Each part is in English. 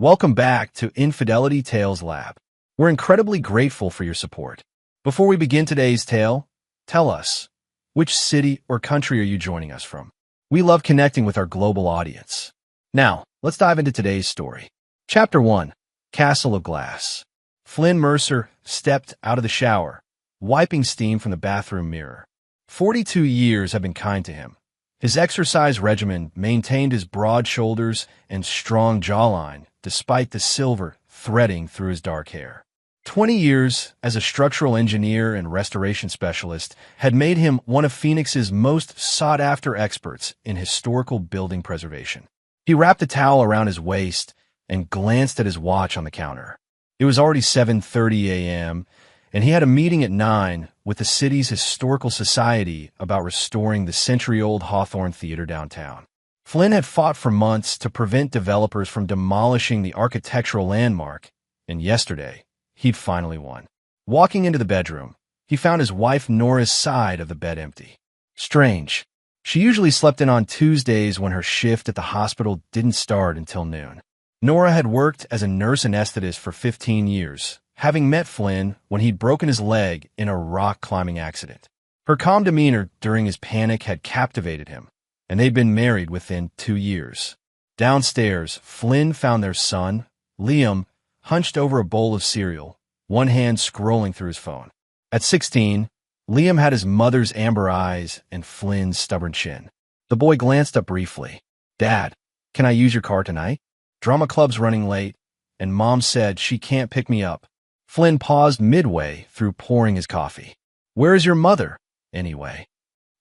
Welcome back to Infidelity Tales Lab. We're incredibly grateful for your support. Before we begin today's tale, tell us, which city or country are you joining us from? We love connecting with our global audience. Now, let's dive into today's story. Chapter 1, Castle of Glass. Flynn Mercer stepped out of the shower, wiping steam from the bathroom mirror. 42 years have been kind to him. His exercise regimen maintained his broad shoulders and strong jawline despite the silver threading through his dark hair. 20 years as a structural engineer and restoration specialist had made him one of Phoenix's most sought-after experts in historical building preservation. He wrapped a towel around his waist and glanced at his watch on the counter. It was already 7:30 a.m., and he had a meeting at 9 with the city's historical society about restoring the century-old Hawthorne Theater downtown. Flynn had fought for months to prevent developers from demolishing the architectural landmark, and yesterday, he'd finally won. Walking into the bedroom, he found his wife Nora's side of the bed empty. Strange. She usually slept in on Tuesdays when her shift at the hospital didn't start until noon. Nora had worked as a nurse anesthetist for 15 years, having met Flynn when he'd broken his leg in a rock-climbing accident. Her calm demeanor during his panic had captivated him, and they'd been married within 2 years. Downstairs, Flynn found their son, Liam, hunched over a bowl of cereal, one hand scrolling through his phone. At 16, Liam had his mother's amber eyes and Flynn's stubborn chin. The boy glanced up briefly. "Dad, can I use your car tonight? Drama club's running late, and Mom said she can't pick me up." Flynn paused midway through pouring his coffee. "Where is your mother, anyway?"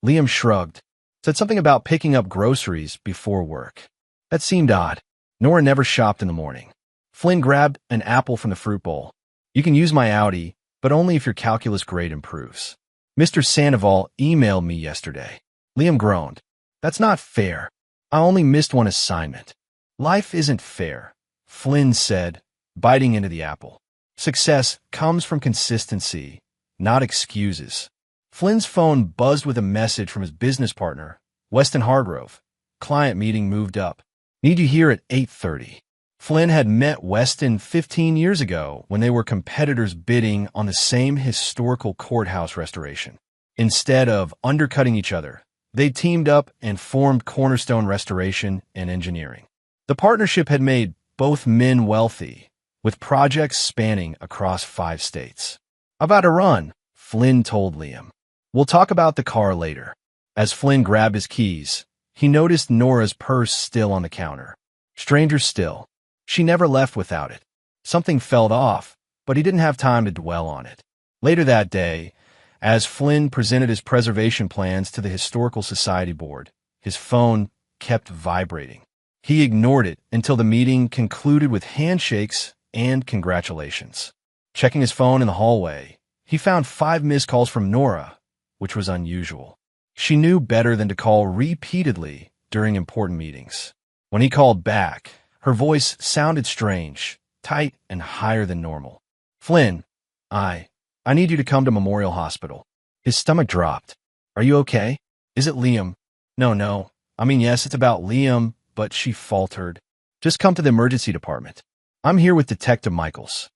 Liam shrugged, said something about picking up groceries before work. That seemed odd. Nora never shopped in the morning. Flynn grabbed an apple from the fruit bowl. "You can use my Audi, but only if your calculus grade improves. Mr. Sandoval emailed me yesterday." Liam groaned. "That's not fair. I only missed one assignment." "Life isn't fair," Flynn said, biting into the apple. "Success comes from consistency, not excuses." Flynn's phone buzzed with a message from his business partner, Weston Hargrove. Client meeting moved up. "Need you here at 8:30. Flynn had met Weston 15 years ago when they were competitors bidding on the same historical courthouse restoration. Instead of undercutting each other, they teamed up and formed Cornerstone Restoration and Engineering. The partnership had made both men wealthy, with projects spanning across 5 states. "About to run," Flynn told Liam. "We'll talk about the car later." As Flynn grabbed his keys, he noticed Nora's purse still on the counter. Stranger still. She never left without it. Something felt off, but he didn't have time to dwell on it. Later that day, as Flynn presented his preservation plans to the Historical Society board, his phone kept vibrating. He ignored it until the meeting concluded with handshakes and congratulations. Checking his phone in the hallway, he found 5 missed calls from Nora, which was unusual. She knew better than to call repeatedly during important meetings. When he called back, her voice sounded strange, tight and higher than normal. "Flynn, I need you to come to Memorial Hospital." His stomach dropped. "Are you okay? Is it Liam?" No. I mean, yes, it's about Liam, but she faltered. "Just come to the emergency department. I'm here with Detective Michaels."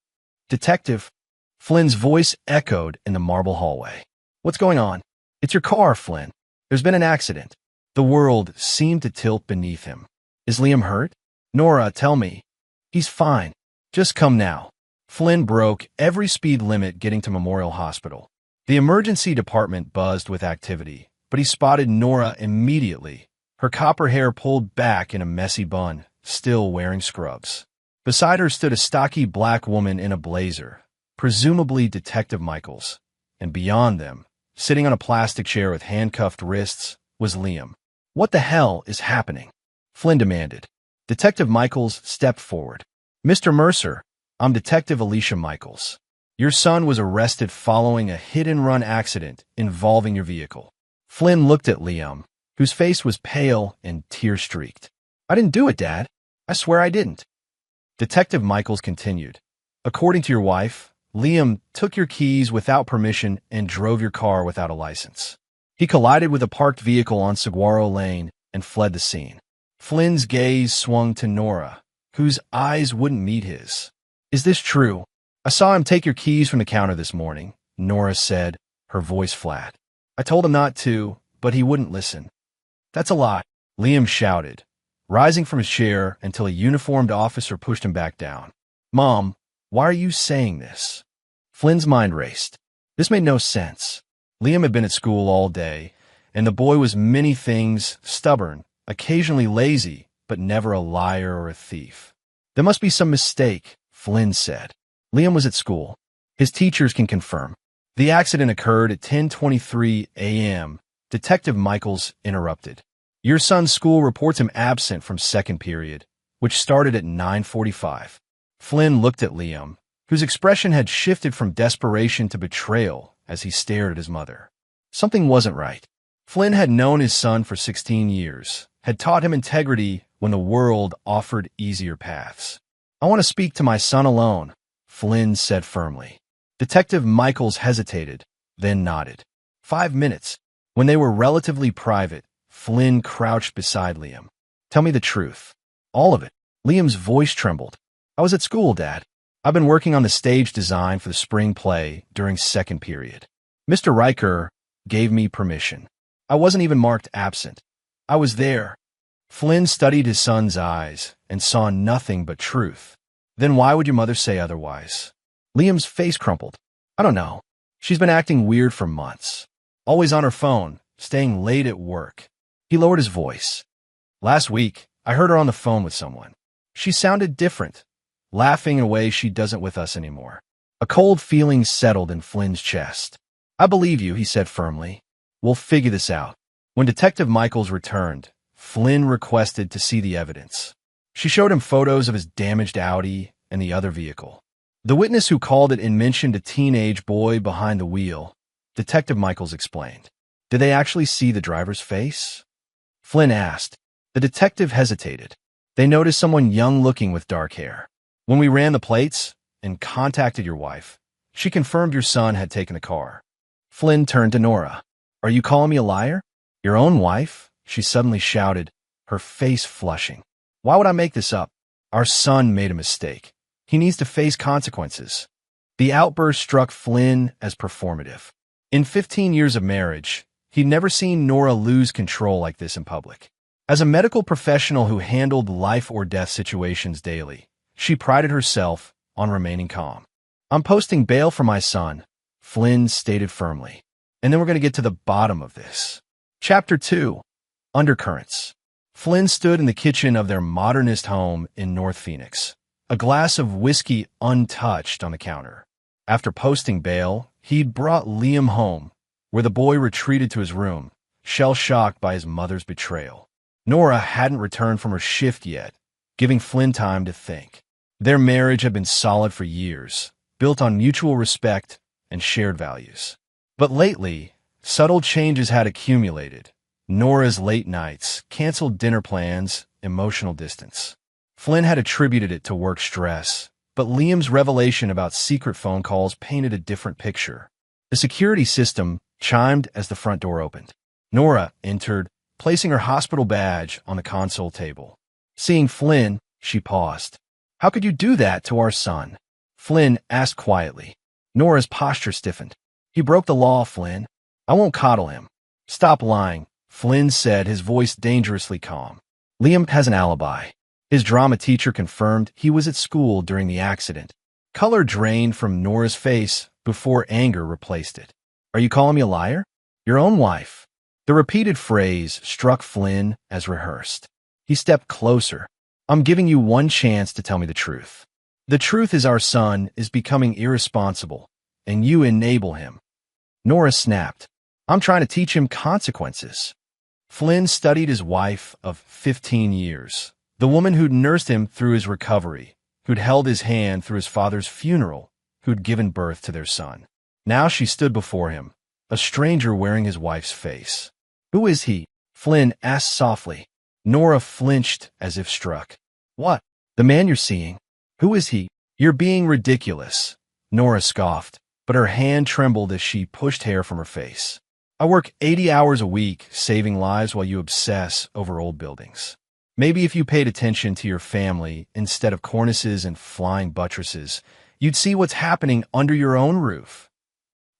"Detective?" Flynn's voice echoed in the marble hallway. "What's going on?" "It's your car, Flynn. There's been an accident." The world seemed to tilt beneath him. "Is Liam hurt?" "Nora, tell me." "He's fine. Just come now." Flynn broke every speed limit getting to Memorial Hospital. The emergency department buzzed with activity, but he spotted Nora immediately, her copper hair pulled back in a messy bun, still wearing scrubs. Beside her stood a stocky black woman in a blazer, presumably Detective Michaels, and beyond them, sitting on a plastic chair with handcuffed wrists, was Liam. "What the hell is happening?" Flynn demanded. Detective Michaels stepped forward. "Mr. Mercer, I'm Detective Alicia Michaels. Your son was arrested following a hit-and-run accident involving your vehicle." Flynn looked at Liam, whose face was pale and tear-streaked. "I didn't do it, Dad. I swear I didn't." Detective Michaels continued. "According to your wife, Liam took your keys without permission and drove your car without a license. He collided with a parked vehicle on Saguaro Lane and fled the scene." Flynn's gaze swung to Nora, whose eyes wouldn't meet his. "Is this true? I saw him take your keys from the counter this morning," Nora said, her voice flat. "I told him not to, but he wouldn't listen." "That's a lie," Liam shouted, rising from his chair until a uniformed officer pushed him back down. "Mom, why are you saying this?" Flynn's mind raced. This made no sense. Liam had been at school all day, and the boy was many things: stubborn, occasionally lazy, but never a liar or a thief. "There must be some mistake," Flynn said. "Liam was at school. His teachers can confirm." The accident occurred at 10:23 a.m. Detective Michaels interrupted. "Your son's school reports him absent from second period, which started at 9:45. Flynn looked at Liam, whose expression had shifted from desperation to betrayal as he stared at his mother. Something wasn't right. Flynn had known his son for 16 years, had taught him integrity when the world offered easier paths. "I want to speak to my son alone," Flynn said firmly. Detective Michaels hesitated, then nodded. 5 minutes. When they were relatively private, Flynn crouched beside Liam. "Tell me the truth." "All of it." Liam's voice trembled. "I was at school, Dad. I've been working on the stage design for the spring play during second period. Mr. Riker gave me permission. I wasn't even marked absent. I was there." Flynn studied his son's eyes and saw nothing but truth. "Then why would your mother say otherwise?" Liam's face crumpled. "I don't know. She's been acting weird for months. Always on her phone, staying late at work." He lowered his voice. "Last week, I heard her on the phone with someone. She sounded different, laughing in a way she doesn't with us anymore." A cold feeling settled in Flynn's chest. "I believe you," he said firmly. "We'll figure this out." When Detective Michaels returned, Flynn requested to see the evidence. She showed him photos of his damaged Audi and the other vehicle. "The witness who called it in mentioned a teenage boy behind the wheel," Detective Michaels explained. "Did they actually see the driver's face?" Flynn asked. The detective hesitated. "They noticed someone young-looking with dark hair. When we ran the plates and contacted your wife, she confirmed your son had taken the car." Flynn turned to Nora. "Are you calling me a liar?" "Your own wife?" she suddenly shouted, her face flushing. "Why would I make this up? Our son made a mistake. He needs to face consequences." The outburst struck Flynn as performative. In 15 years of marriage, he'd never seen Nora lose control like this in public. As a medical professional who handled life-or-death situations daily, she prided herself on remaining calm. "I'm posting bail for my son," Flynn stated firmly. "And then we're going to get to the bottom of this." Chapter 2. Undercurrents. Flynn stood in the kitchen of their modernist home in North Phoenix, a glass of whiskey untouched on the counter. After posting bail, he'd brought Liam home, where the boy retreated to his room, shell-shocked by his mother's betrayal. Nora hadn't returned from her shift yet, giving Flynn time to think. Their marriage had been solid for years, built on mutual respect and shared values. But lately, subtle changes had accumulated. Nora's late nights, canceled dinner plans, emotional distance. Flynn had attributed it to work stress, but Liam's revelation about secret phone calls painted a different picture. The security system chimed as the front door opened. Nora entered, placing her hospital badge on the console table. Seeing Flynn, she paused. "How could you do that to our son?" Flynn asked quietly. Nora's posture stiffened. "He broke the law, Flynn. I won't coddle him." "Stop lying," Flynn said, his voice dangerously calm. "Liam has an alibi. His drama teacher confirmed he was at school during the accident." Color drained from Nora's face before anger replaced it. "Are you calling me a liar?" "Your own wife." The repeated phrase struck Flynn as rehearsed. He stepped closer. "I'm giving you one chance to tell me the truth. The truth is our son is becoming irresponsible, and you enable him." Nora snapped. "I'm trying to teach him consequences." Flynn studied his wife of 15 years, the woman who'd nursed him through his recovery, who'd held his hand through his father's funeral, who'd given birth to their son. Now she stood before him, a stranger wearing his wife's face. "Who is he?" Flynn asked softly. Nora flinched as if struck. "What? The man you're seeing. Who is he?" "You're being ridiculous," Nora scoffed, but her hand trembled as she pushed hair from her face. "I work 80 hours a week saving lives while you obsess over old buildings." Maybe if you paid attention to your family instead of cornices and flying buttresses, you'd see what's happening under your own roof.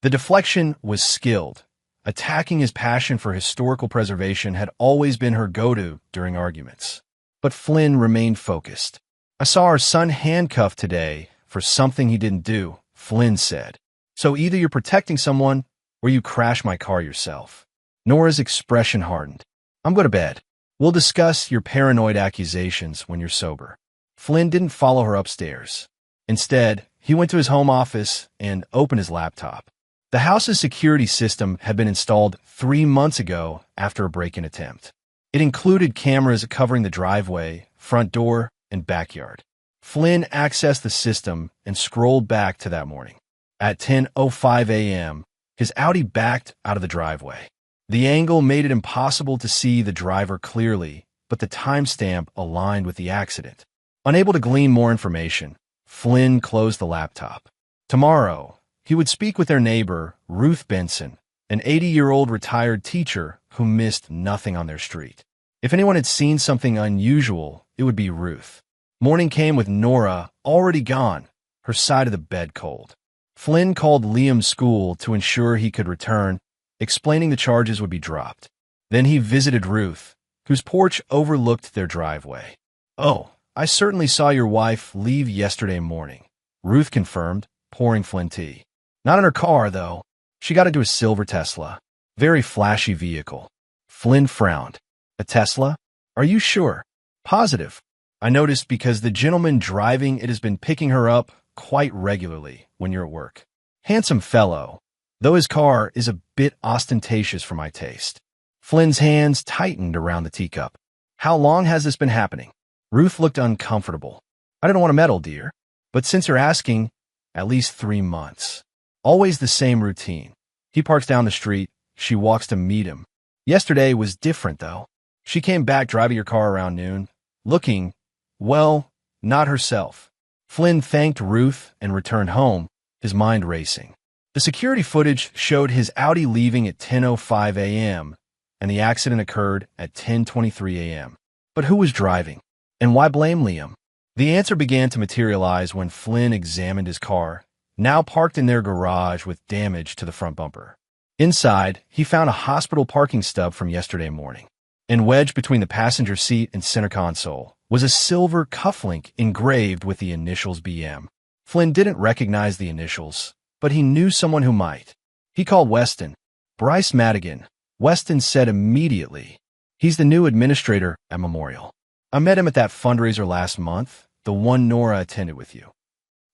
The deflection was skilled. Attacking his passion for historical preservation had always been her go-to during arguments. But Flynn remained focused. "I saw our son handcuffed today for something he didn't do," Flynn said. "So either you're protecting someone or you crash my car yourself." Nora's expression hardened. "I'm going to bed. We'll discuss your paranoid accusations when you're sober." Flynn didn't follow her upstairs. Instead, he went to his home office and opened his laptop. The house's security system had been installed 3 months ago after a break-in attempt. It included cameras covering the driveway, front door, and backyard. Flynn accessed the system and scrolled back to that morning. At 10:05 a.m., his Audi backed out of the driveway. The angle made it impossible to see the driver clearly, but the timestamp aligned with the accident. Unable to glean more information, Flynn closed the laptop. Tomorrow, he would speak with their neighbor, Ruth Benson, an 80-year-old retired teacher who missed nothing on their street. If anyone had seen something unusual, it would be Ruth. Morning came with Nora already gone, her side of the bed cold. Flynn called Liam's school to ensure he could return, explaining the charges would be dropped. Then he visited Ruth, whose porch overlooked their driveway. "Oh, I certainly saw your wife leave yesterday morning," Ruth confirmed, pouring Flynn tea. "Not in her car, though. She got into a silver Tesla. Very flashy vehicle." Flynn frowned. "A Tesla? Are you sure?" "Positive. I noticed because the gentleman driving it has been picking her up quite regularly when you're at work. Handsome fellow, though his car is a bit ostentatious for my taste." Flynn's hands tightened around the teacup. "How long has this been happening?" Ruth looked uncomfortable. "I don't want to meddle, dear, but since you're asking, at least 3 months. Always the same routine. He parks down the street, she walks to meet him. Yesterday was different, though. She came back driving your car around noon, looking, well, not herself." Flynn thanked Ruth and returned home, his mind racing. The security footage showed his Audi leaving at 10:05 a.m., and the accident occurred at 10:23 a.m. But who was driving? And why blame Liam? The answer began to materialize when Flynn examined his car, now parked in their garage with damage to the front bumper. Inside, he found a hospital parking stub from yesterday morning. And wedged between the passenger seat and center console was a silver cufflink engraved with the initials BM. Flynn didn't recognize the initials, but he knew someone who might. He called Weston. "Bryce Madigan," Weston said immediately. "He's the new administrator at Memorial. I met him at that fundraiser last month, the one Nora attended with you."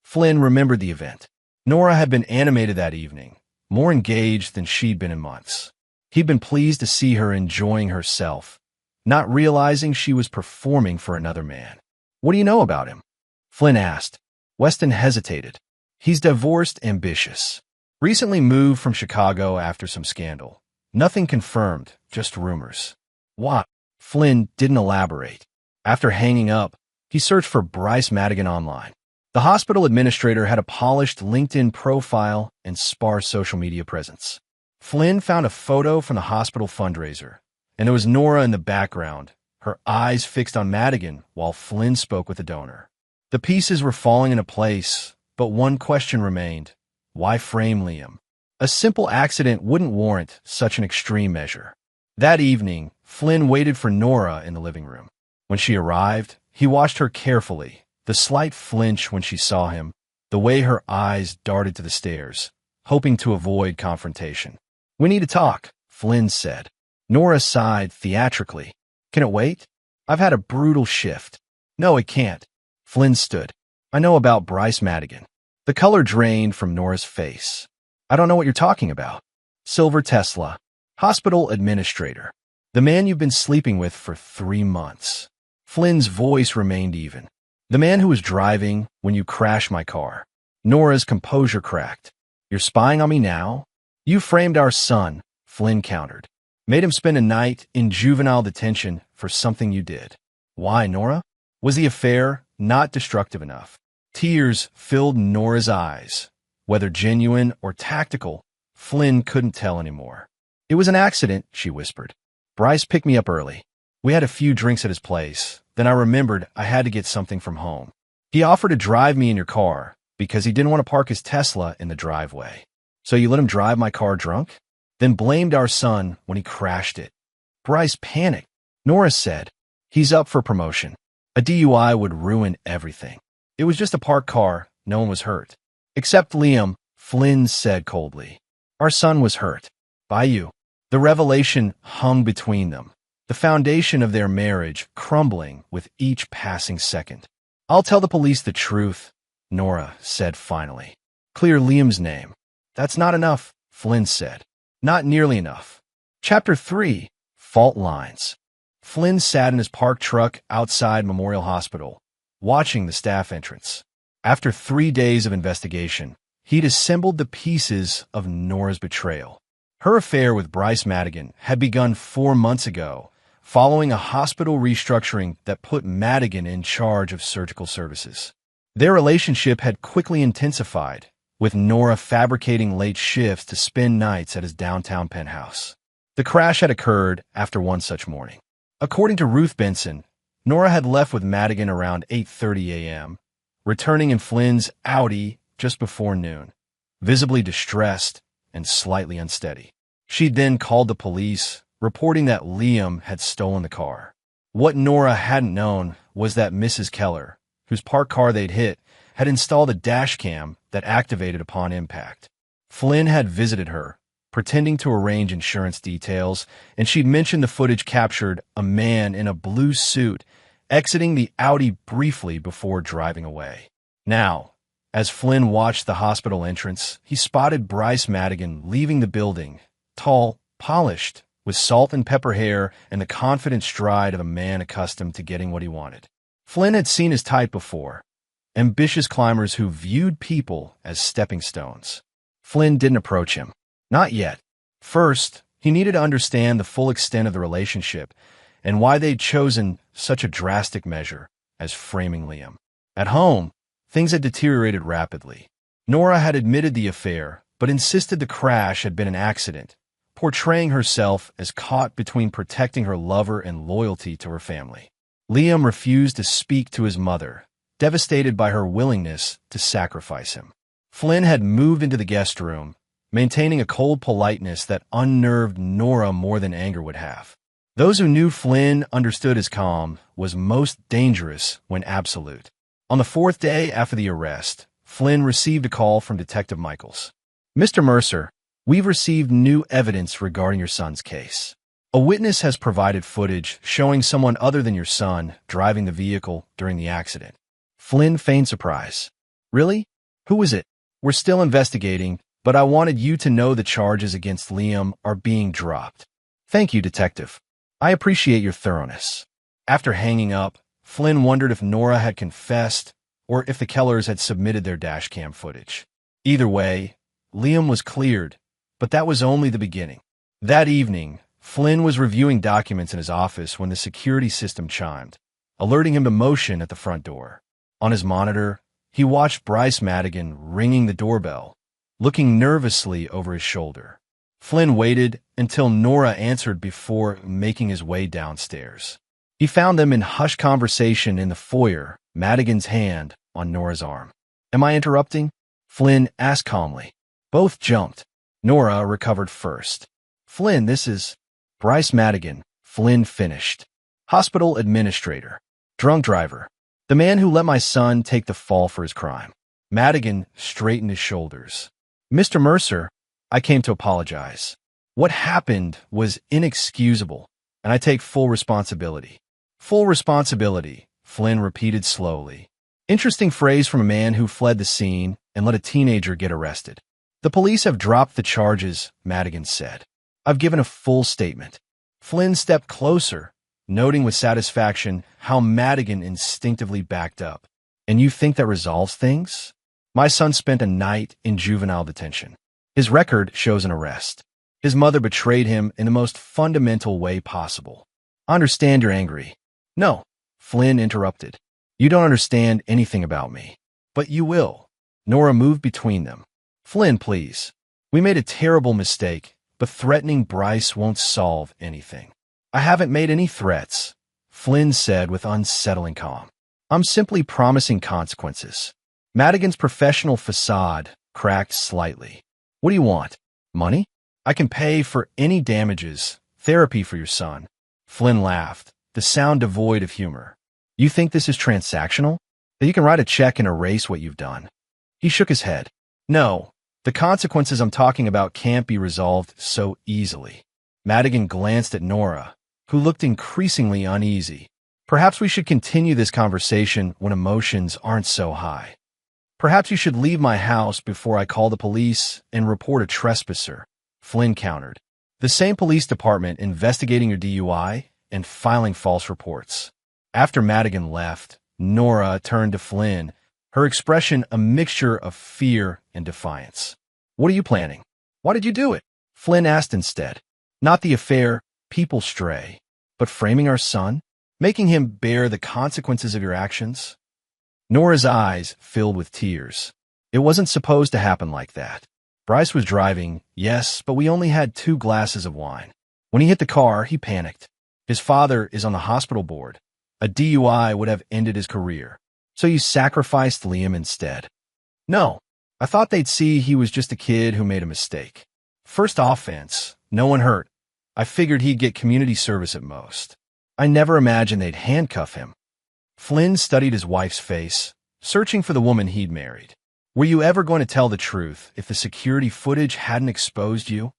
Flynn remembered the event. Nora had been animated that evening, more engaged than she'd been in months. He'd been pleased to see her enjoying herself, not realizing she was performing for another man. "What do you know about him?" Flynn asked. Weston hesitated. "He's divorced, ambitious. Recently moved from Chicago after some scandal. Nothing confirmed, just rumors." "What?" Flynn didn't elaborate. After hanging up, he searched for Bryce Madigan online. The hospital administrator had a polished LinkedIn profile and sparse social media presence. Flynn found a photo from the hospital fundraiser, and there was Nora in the background, her eyes fixed on Madigan while Flynn spoke with the donor. The pieces were falling into place, but one question remained. Why frame Liam? A simple accident wouldn't warrant such an extreme measure. That evening, Flynn waited for Nora in the living room. When she arrived, he watched her carefully, the slight flinch when she saw him, the way her eyes darted to the stairs, hoping to avoid confrontation. "We need to talk," Flynn said. Nora sighed theatrically. "Can it wait? I've had a brutal shift." "No, it can't." Flynn stood. "I know about Bryce Madigan." The color drained from Nora's face. "I don't know what you're talking about." "Silver Tesla. Hospital administrator. The man you've been sleeping with for 3 months." Flynn's voice remained even. "The man who was driving when you crashed my car." Nora's composure cracked. "You're spying on me now?" "You framed our son," Flynn countered. "Made him spend a night in juvenile detention for something you did." "Why, Nora?" Was the affair not destructive enough? Tears filled Nora's eyes. Whether genuine or tactical, Flynn couldn't tell anymore. "It was an accident," she whispered. "Bryce picked me up early. We had a few drinks at his place. Then I remembered I had to get something from home. He offered to drive me in your car because he didn't want to park his Tesla in the driveway. So you let him drive my car drunk? Then blamed our son when he crashed it. Bryce panicked. Nora said, he's up for promotion. A DUI would ruin everything. It was just a parked car. No one was hurt. Except Liam, Flynn said coldly. Our son was hurt. By you. The revelation hung between them, the foundation of their marriage crumbling with each passing second. I'll tell the police the truth, Nora said finally. Clear Liam's name. That's not enough, Flynn said. Not nearly enough. Chapter 3. Fault Lines. Flynn sat in his parked truck outside Memorial Hospital, watching the staff entrance. After 3 days of investigation, he'd assembled the pieces of Nora's betrayal. Her affair with Bryce Madigan had begun 4 months ago, following a hospital restructuring that put Madigan in charge of surgical services. Their relationship had quickly intensified, with Nora fabricating late shifts to spend nights at his downtown penthouse. The crash had occurred after one such morning. According to Ruth Benson, Nora had left with Madigan around 8:30 a.m., returning in Flynn's Audi just before noon, visibly distressed and slightly unsteady. She'd then called the police, reporting that Liam had stolen the car. What Nora hadn't known was that Mrs. Keller, whose parked car they'd hit, had installed a dash cam that activated upon impact. Flynn had visited her, pretending to arrange insurance details, and she'd mentioned the footage captured a man in a blue suit exiting the Audi briefly before driving away. Now, as Flynn watched the hospital entrance, he spotted Bryce Madigan leaving the building, tall, polished, with salt and pepper hair and the confident stride of a man accustomed to getting what he wanted. Flynn had seen his type before, ambitious climbers who viewed people as stepping stones. Flynn didn't approach him. Not yet. First, he needed to understand the full extent of the relationship and why they'd chosen such a drastic measure as framing Liam. At home, things had deteriorated rapidly. Nora had admitted the affair, but insisted the crash had been an accident, portraying herself as caught between protecting her lover and loyalty to her family. Liam refused to speak to his mother, devastated by her willingness to sacrifice him. Flynn had moved into the guest room, maintaining a cold politeness that unnerved Nora more than anger would have. Those who knew Flynn understood his calm was most dangerous when absolute. On the 4th day after the arrest, Flynn received a call from Detective Michaels. Mr. Mercer, we've received new evidence regarding your son's case. A witness has provided footage showing someone other than your son driving the vehicle during the accident. Flynn feigned surprise. Really? Who was it? We're still investigating, but I wanted you to know the charges against Liam are being dropped. Thank you, Detective. I appreciate your thoroughness. After hanging up, Flynn wondered if Nora had confessed or if the Kellers had submitted their dashcam footage. Either way, Liam was cleared, but that was only the beginning. That evening, Flynn was reviewing documents in his office when the security system chimed, alerting him to motion at the front door. On his monitor, he watched Bryce Madigan ringing the doorbell, looking nervously over his shoulder. Flynn waited until Nora answered before making his way downstairs. He found them in hushed conversation in the foyer, Madigan's hand on Nora's arm. Am I interrupting? Flynn asked calmly. Both jumped. Nora recovered first. Flynn, this is Bryce Madigan, Flynn finished. Hospital administrator. Drunk driver. The man who let my son take the fall for his crime. Madigan straightened his shoulders. Mr. Mercer, I came to apologize. What happened was inexcusable, and I take full responsibility. Full responsibility, Flynn repeated slowly. Interesting phrase from a man who fled the scene and let a teenager get arrested. The police have dropped the charges, Madigan said. I've given a full statement. Flynn stepped closer, noting with satisfaction how Madigan instinctively backed up. And you think that resolves things? My son spent a night in juvenile detention. His record shows an arrest. His mother betrayed him in the most fundamental way possible. I understand you're angry. No, Flynn interrupted. You don't understand anything about me. But you will. Nora moved between them. Flynn, please. We made a terrible mistake, but threatening Bryce won't solve anything. I haven't made any threats, Flynn said with unsettling calm. I'm simply promising consequences. Madigan's professional facade cracked slightly. What do you want? Money? I can pay for any damages, therapy for your son. Flynn laughed, the sound devoid of humor. You think this is transactional? That you can write a check and erase what you've done? He shook his head. No, the consequences I'm talking about can't be resolved so easily. Madigan glanced at Nora, who looked increasingly uneasy. Perhaps we should continue this conversation when emotions aren't so high. Perhaps you should leave my house before I call the police and report a trespasser, Flynn countered. The same police department investigating your DUI and filing false reports. After Madigan left, Nora turned to Flynn, her expression a mixture of fear and defiance. What are you planning? Why did you do it? Flynn asked instead. Not the affair, people stray, but framing our son, making him bear the consequences of your actions. Nora's eyes filled with tears. It wasn't supposed to happen like that. Bryce was driving, yes, but we only had 2 glasses of wine. When he hit the car, he panicked. His father is on the hospital board. A DUI would have ended his career. So you sacrificed Liam instead. No, I thought they'd see he was just a kid who made a mistake. First offense, no one hurt. I figured he'd get community service at most. I never imagined they'd handcuff him. Flynn studied his wife's face, searching for the woman he'd married. Were you ever going to tell the truth if the security footage hadn't exposed you?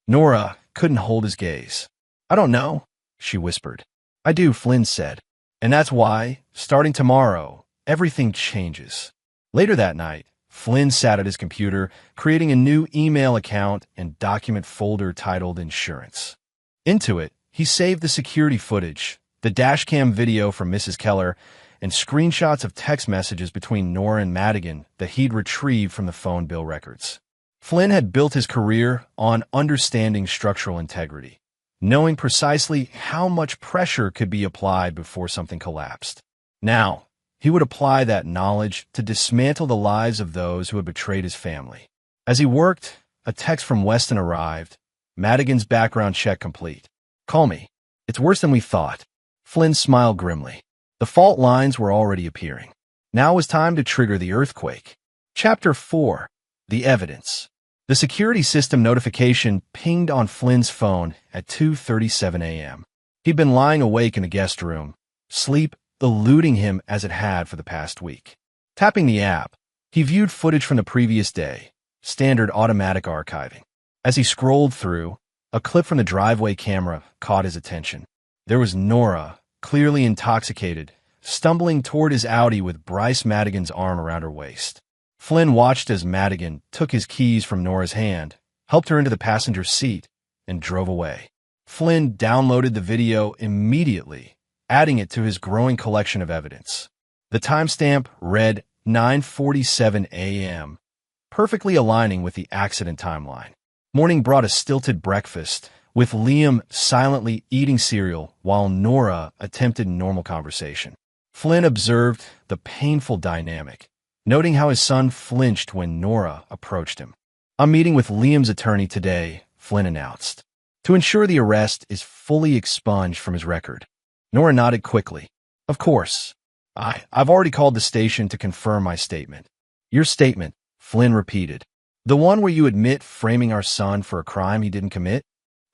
Nora couldn't hold his gaze. I don't know, she whispered. I do, Flynn said. And that's why, starting tomorrow, everything changes. Later that night, Flynn sat at his computer, creating a new email account and document folder titled Insurance. Into it, he saved the security footage, the dashcam video from Mrs. Keller, and screenshots of text messages between Nora and Madigan that he'd retrieved from the phone bill records. Flynn had built his career on understanding structural integrity, knowing precisely how much pressure could be applied before something collapsed. Now, he would apply that knowledge to dismantle the lives of those who had betrayed his family. As he worked, a text from Weston arrived. Madigan's background check complete. Call me. It's worse than we thought. Flynn smiled grimly. The fault lines were already appearing. Now was time to trigger the earthquake. Chapter 4. The Evidence. The security system notification pinged on Flynn's phone at 2:37 a.m. He'd been lying awake in the guest room, sleep eluding him as it had for the past week. Tapping the app, he viewed footage from the previous day, standard automatic archiving. As he scrolled through, a clip from the driveway camera caught his attention. There was Nora, clearly intoxicated, stumbling toward his Audi with Bryce Madigan's arm around her waist. Flynn watched as Madigan took his keys from Nora's hand, helped her into the passenger seat, and drove away. Flynn downloaded the video immediately, adding it to his growing collection of evidence. The timestamp read 9:47 a.m., perfectly aligning with the accident timeline. Morning brought a stilted breakfast, with Liam silently eating cereal while Nora attempted normal conversation. Flynn observed the painful dynamic, noting how his son flinched when Nora approached him. I'm meeting with Liam's attorney today, Flynn announced, to ensure the arrest is fully expunged from his record. Nora nodded quickly. Of course. I've already called the station to confirm my statement. Your statement, Flynn repeated. The one where you admit framing our son for a crime he didn't commit?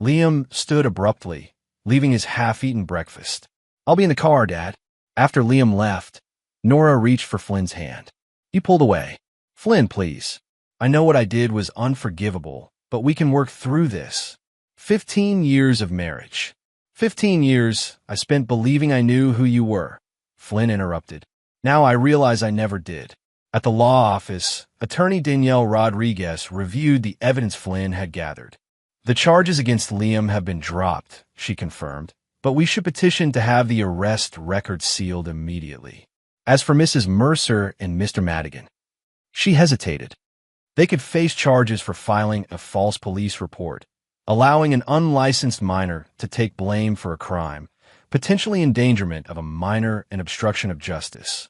Liam stood abruptly, leaving his half-eaten breakfast. I'll be in the car, Dad. After Liam left, Nora reached for Flynn's hand. He pulled away. Flynn, please. I know what I did was unforgivable, but we can work through this. 15 years of marriage. 15 years I spent believing I knew who you were. Flynn interrupted. Now I realize I never did. At the law office, attorney Danielle Rodriguez reviewed the evidence Flynn had gathered. The charges against Liam have been dropped, she confirmed, but we should petition to have the arrest record sealed immediately. As for Mrs. Mercer and Mr. Madigan, she hesitated. They could face charges for filing a false police report, allowing an unlicensed minor to take blame for a crime, potentially endangerment of a minor and obstruction of justice.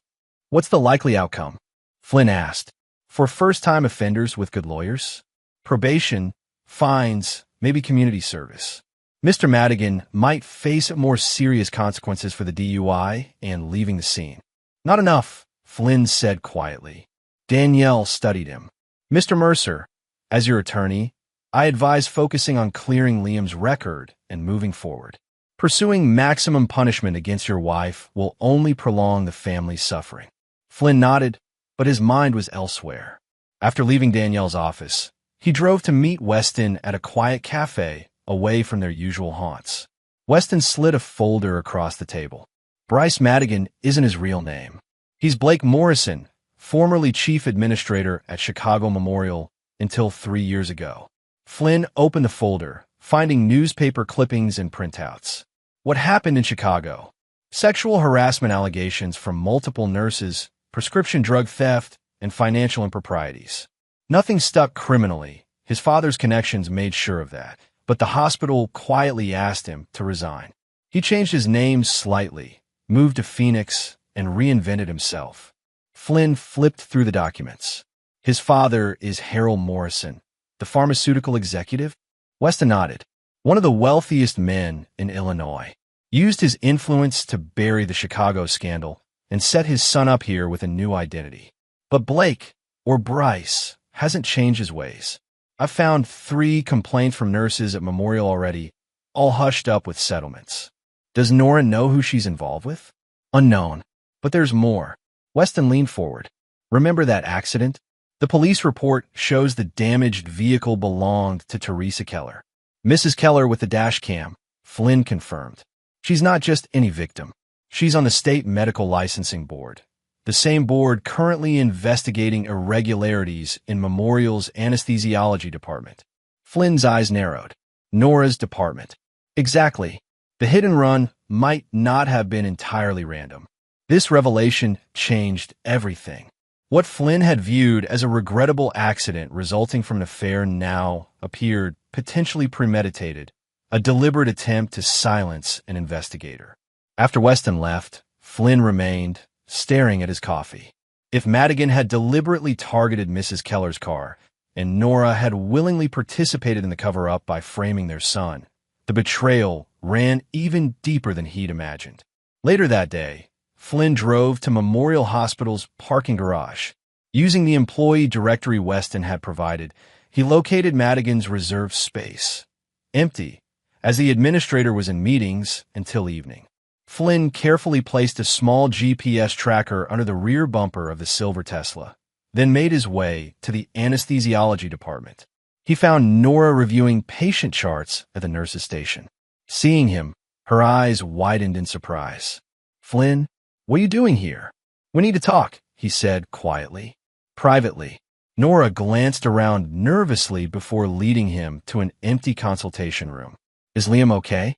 What's the likely outcome? Flynn asked. For first-time offenders with good lawyers? Probation, fines, maybe community service. Mr. Madigan might face more serious consequences for the DUI and leaving the scene. Not enough, Flynn said quietly. Danielle studied him. Mr. Mercer, as your attorney, I advise focusing on clearing Liam's record and moving forward. Pursuing maximum punishment against your wife will only prolong the family's suffering. Flynn nodded, but his mind was elsewhere. After leaving Danielle's office, he drove to meet Weston at a quiet cafe away from their usual haunts. Weston slid a folder across the table. Bryce Madigan isn't his real name. He's Blake Morrison, formerly chief administrator at Chicago Memorial until 3 years ago. Flynn opened the folder, finding newspaper clippings and printouts. What happened in Chicago? Sexual harassment allegations from multiple nurses, prescription drug theft, and financial improprieties. Nothing stuck criminally. His father's connections made sure of that, but the hospital quietly asked him to resign. He changed his name slightly, moved to Phoenix, and reinvented himself. Flynn flipped through the documents. His father is Harold Morrison, the pharmaceutical executive? Weston nodded. One of the wealthiest men in Illinois. Used his influence to bury the Chicago scandal and set his son up here with a new identity. But Blake, or Bryce, hasn't changed his ways. I've found 3 complaints from nurses at Memorial already, all hushed up with settlements. Does Nora know who she's involved with? Unknown. But there's more. Weston leaned forward. Remember that accident? The police report shows the damaged vehicle belonged to Teresa Keller. Mrs. Keller with the dash cam, Flynn confirmed. She's not just any victim. She's on the state medical licensing board, the same board currently investigating irregularities in Memorial's anesthesiology department. Flynn's eyes narrowed. Nora's department. Exactly. The hit and run might not have been entirely random. This revelation changed everything. What Flynn had viewed as a regrettable accident resulting from an affair now appeared potentially premeditated, a deliberate attempt to silence an investigator. After Weston left, Flynn remained, staring at his coffee. If Madigan had deliberately targeted Mrs. Keller's car, and Nora had willingly participated in the cover-up by framing their son, the betrayal ran even deeper than he'd imagined. Later that day, Flynn drove to Memorial Hospital's parking garage. Using the employee directory Weston had provided, he located Madigan's reserved space. Empty, as the administrator was in meetings until evening. Flynn carefully placed a small GPS tracker under the rear bumper of the silver Tesla, then made his way to the anesthesiology department. He found Nora reviewing patient charts at the nurse's station. Seeing him, her eyes widened in surprise. Flynn, what are you doing here? We need to talk, he said quietly. Privately. Nora glanced around nervously before leading him to an empty consultation room. Is Liam okay?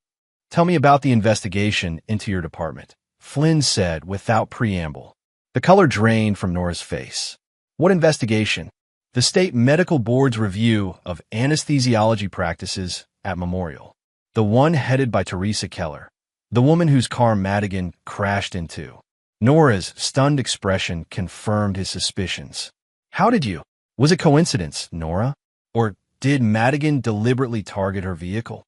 Tell me about the investigation into your department, Flynn said without preamble. The color drained from Nora's face. What investigation? The state medical board's review of anesthesiology practices at Memorial. The one headed by Teresa Keller, the woman whose car Madigan crashed into. Nora's stunned expression confirmed his suspicions. How did you? Was it coincidence, Nora? Or did Madigan deliberately target her vehicle?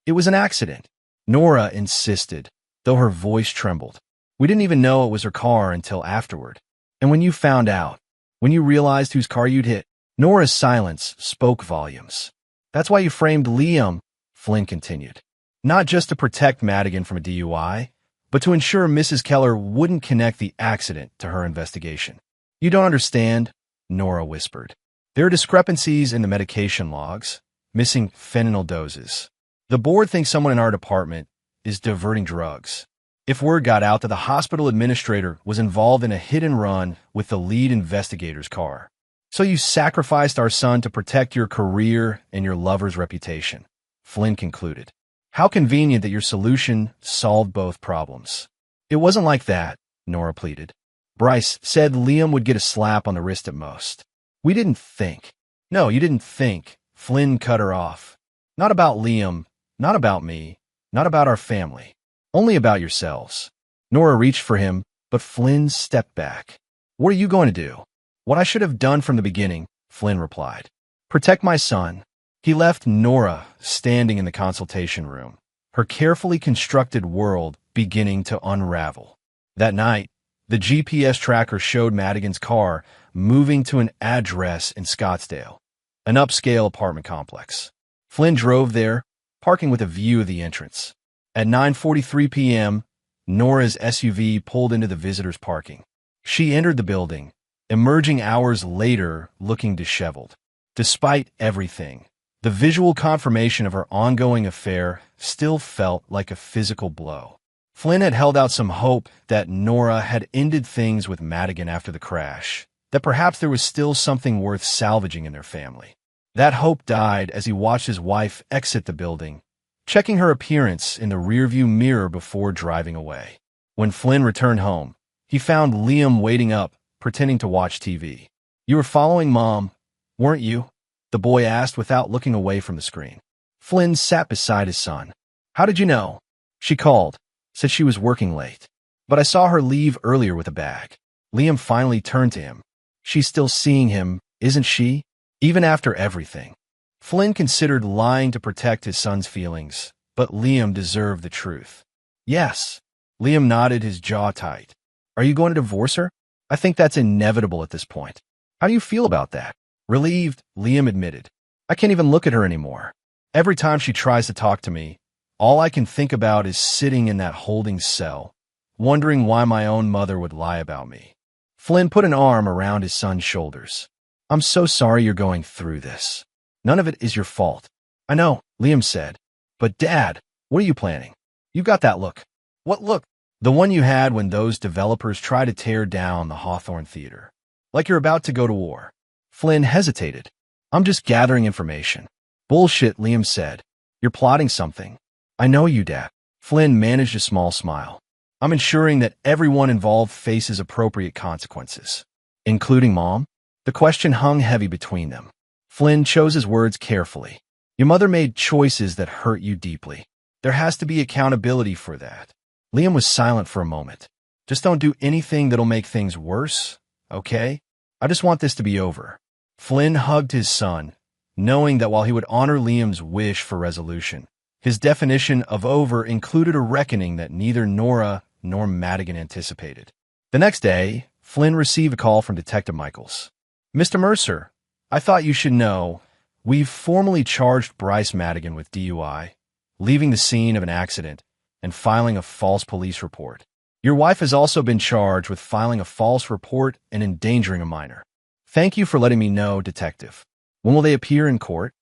It was an accident, Nora insisted, though her voice trembled. We didn't even know it was her car until afterward. And when you found out, when you realized whose car you'd hit, Nora's silence spoke volumes. That's why you framed Liam, Flynn continued. Not just to protect Madigan from a DUI, but to ensure Mrs. Keller wouldn't connect the accident to her investigation. You don't understand, Nora whispered. There are discrepancies in the medication logs, missing fentanyl doses. The board thinks someone in our department is diverting drugs. If word got out that the hospital administrator was involved in a hit and run with the lead investigator's car. So you sacrificed our son to protect your career and your lover's reputation, Flynn concluded. How convenient that your solution solved both problems. It wasn't like that, Nora pleaded. Bryce said Liam would get a slap on the wrist at most. We didn't think. No, you didn't think, Flynn cut her off. Not about Liam, not about me, not about our family. Only about yourselves. Nora reached for him, but Flynn stepped back. What are you going to do? What I should have done from the beginning, Flynn replied. Protect my son. He left Nora standing in the consultation room, her carefully constructed world beginning to unravel. That night, the GPS tracker showed Madigan's car moving to an address in Scottsdale, an upscale apartment complex. Flynn drove there, parking with a view of the entrance. At 9:43 p.m., Nora's SUV pulled into the visitor's parking. She entered the building, emerging hours later looking disheveled. Despite everything, the visual confirmation of her ongoing affair still felt like a physical blow. Flynn had held out some hope that Nora had ended things with Madigan after the crash, that perhaps there was still something worth salvaging in their family. That hope died as he watched his wife exit the building, checking her appearance in the rearview mirror before driving away. When Flynn returned home, he found Liam waiting up, pretending to watch TV. "You were following Mom, weren't you?" the boy asked without looking away from the screen. Flynn sat beside his son. "How did you know?" "She called, said she was working late. But I saw her leave earlier with a bag." Liam finally turned to him. "She's still seeing him, isn't she? Even after everything." Flynn considered lying to protect his son's feelings, but Liam deserved the truth. "Yes." Liam nodded, his jaw tight. "Are you going to divorce her?" "I think that's inevitable at this point." "How do you feel about that?" "Relieved," Liam admitted. "I can't even look at her anymore. Every time she tries to talk to me, all I can think about is sitting in that holding cell, wondering why my own mother would lie about me." Flynn put an arm around his son's shoulders. "I'm so sorry you're going through this. None of it is your fault." "I know," Liam said. "But Dad, what are you planning? You've got that look." "What look?" "The one you had when those developers tried to tear down the Hawthorne Theater. Like you're about to go to war." Flynn hesitated. "I'm just gathering information." "Bullshit," Liam said. "You're plotting something." "I know you, Dad." Flynn managed a small smile. "I'm ensuring that everyone involved faces appropriate consequences." "Including Mom?" The question hung heavy between them. Flynn chose his words carefully. "Your mother made choices that hurt you deeply. There has to be accountability for that." Liam was silent for a moment. "Just don't do anything that'll make things worse, okay? I just want this to be over." Flynn hugged his son, knowing that while he would honor Liam's wish for resolution, his definition of over included a reckoning that neither Nora nor Madigan anticipated. The next day, Flynn received a call from Detective Michaels. "Mr. Mercer, I thought you should know, we've formally charged Bryce Madigan with DUI, leaving the scene of an accident, and filing a false police report. Your wife has also been charged with filing a false report and endangering a minor. Thank you for letting me know, Detective. When will they appear in court?"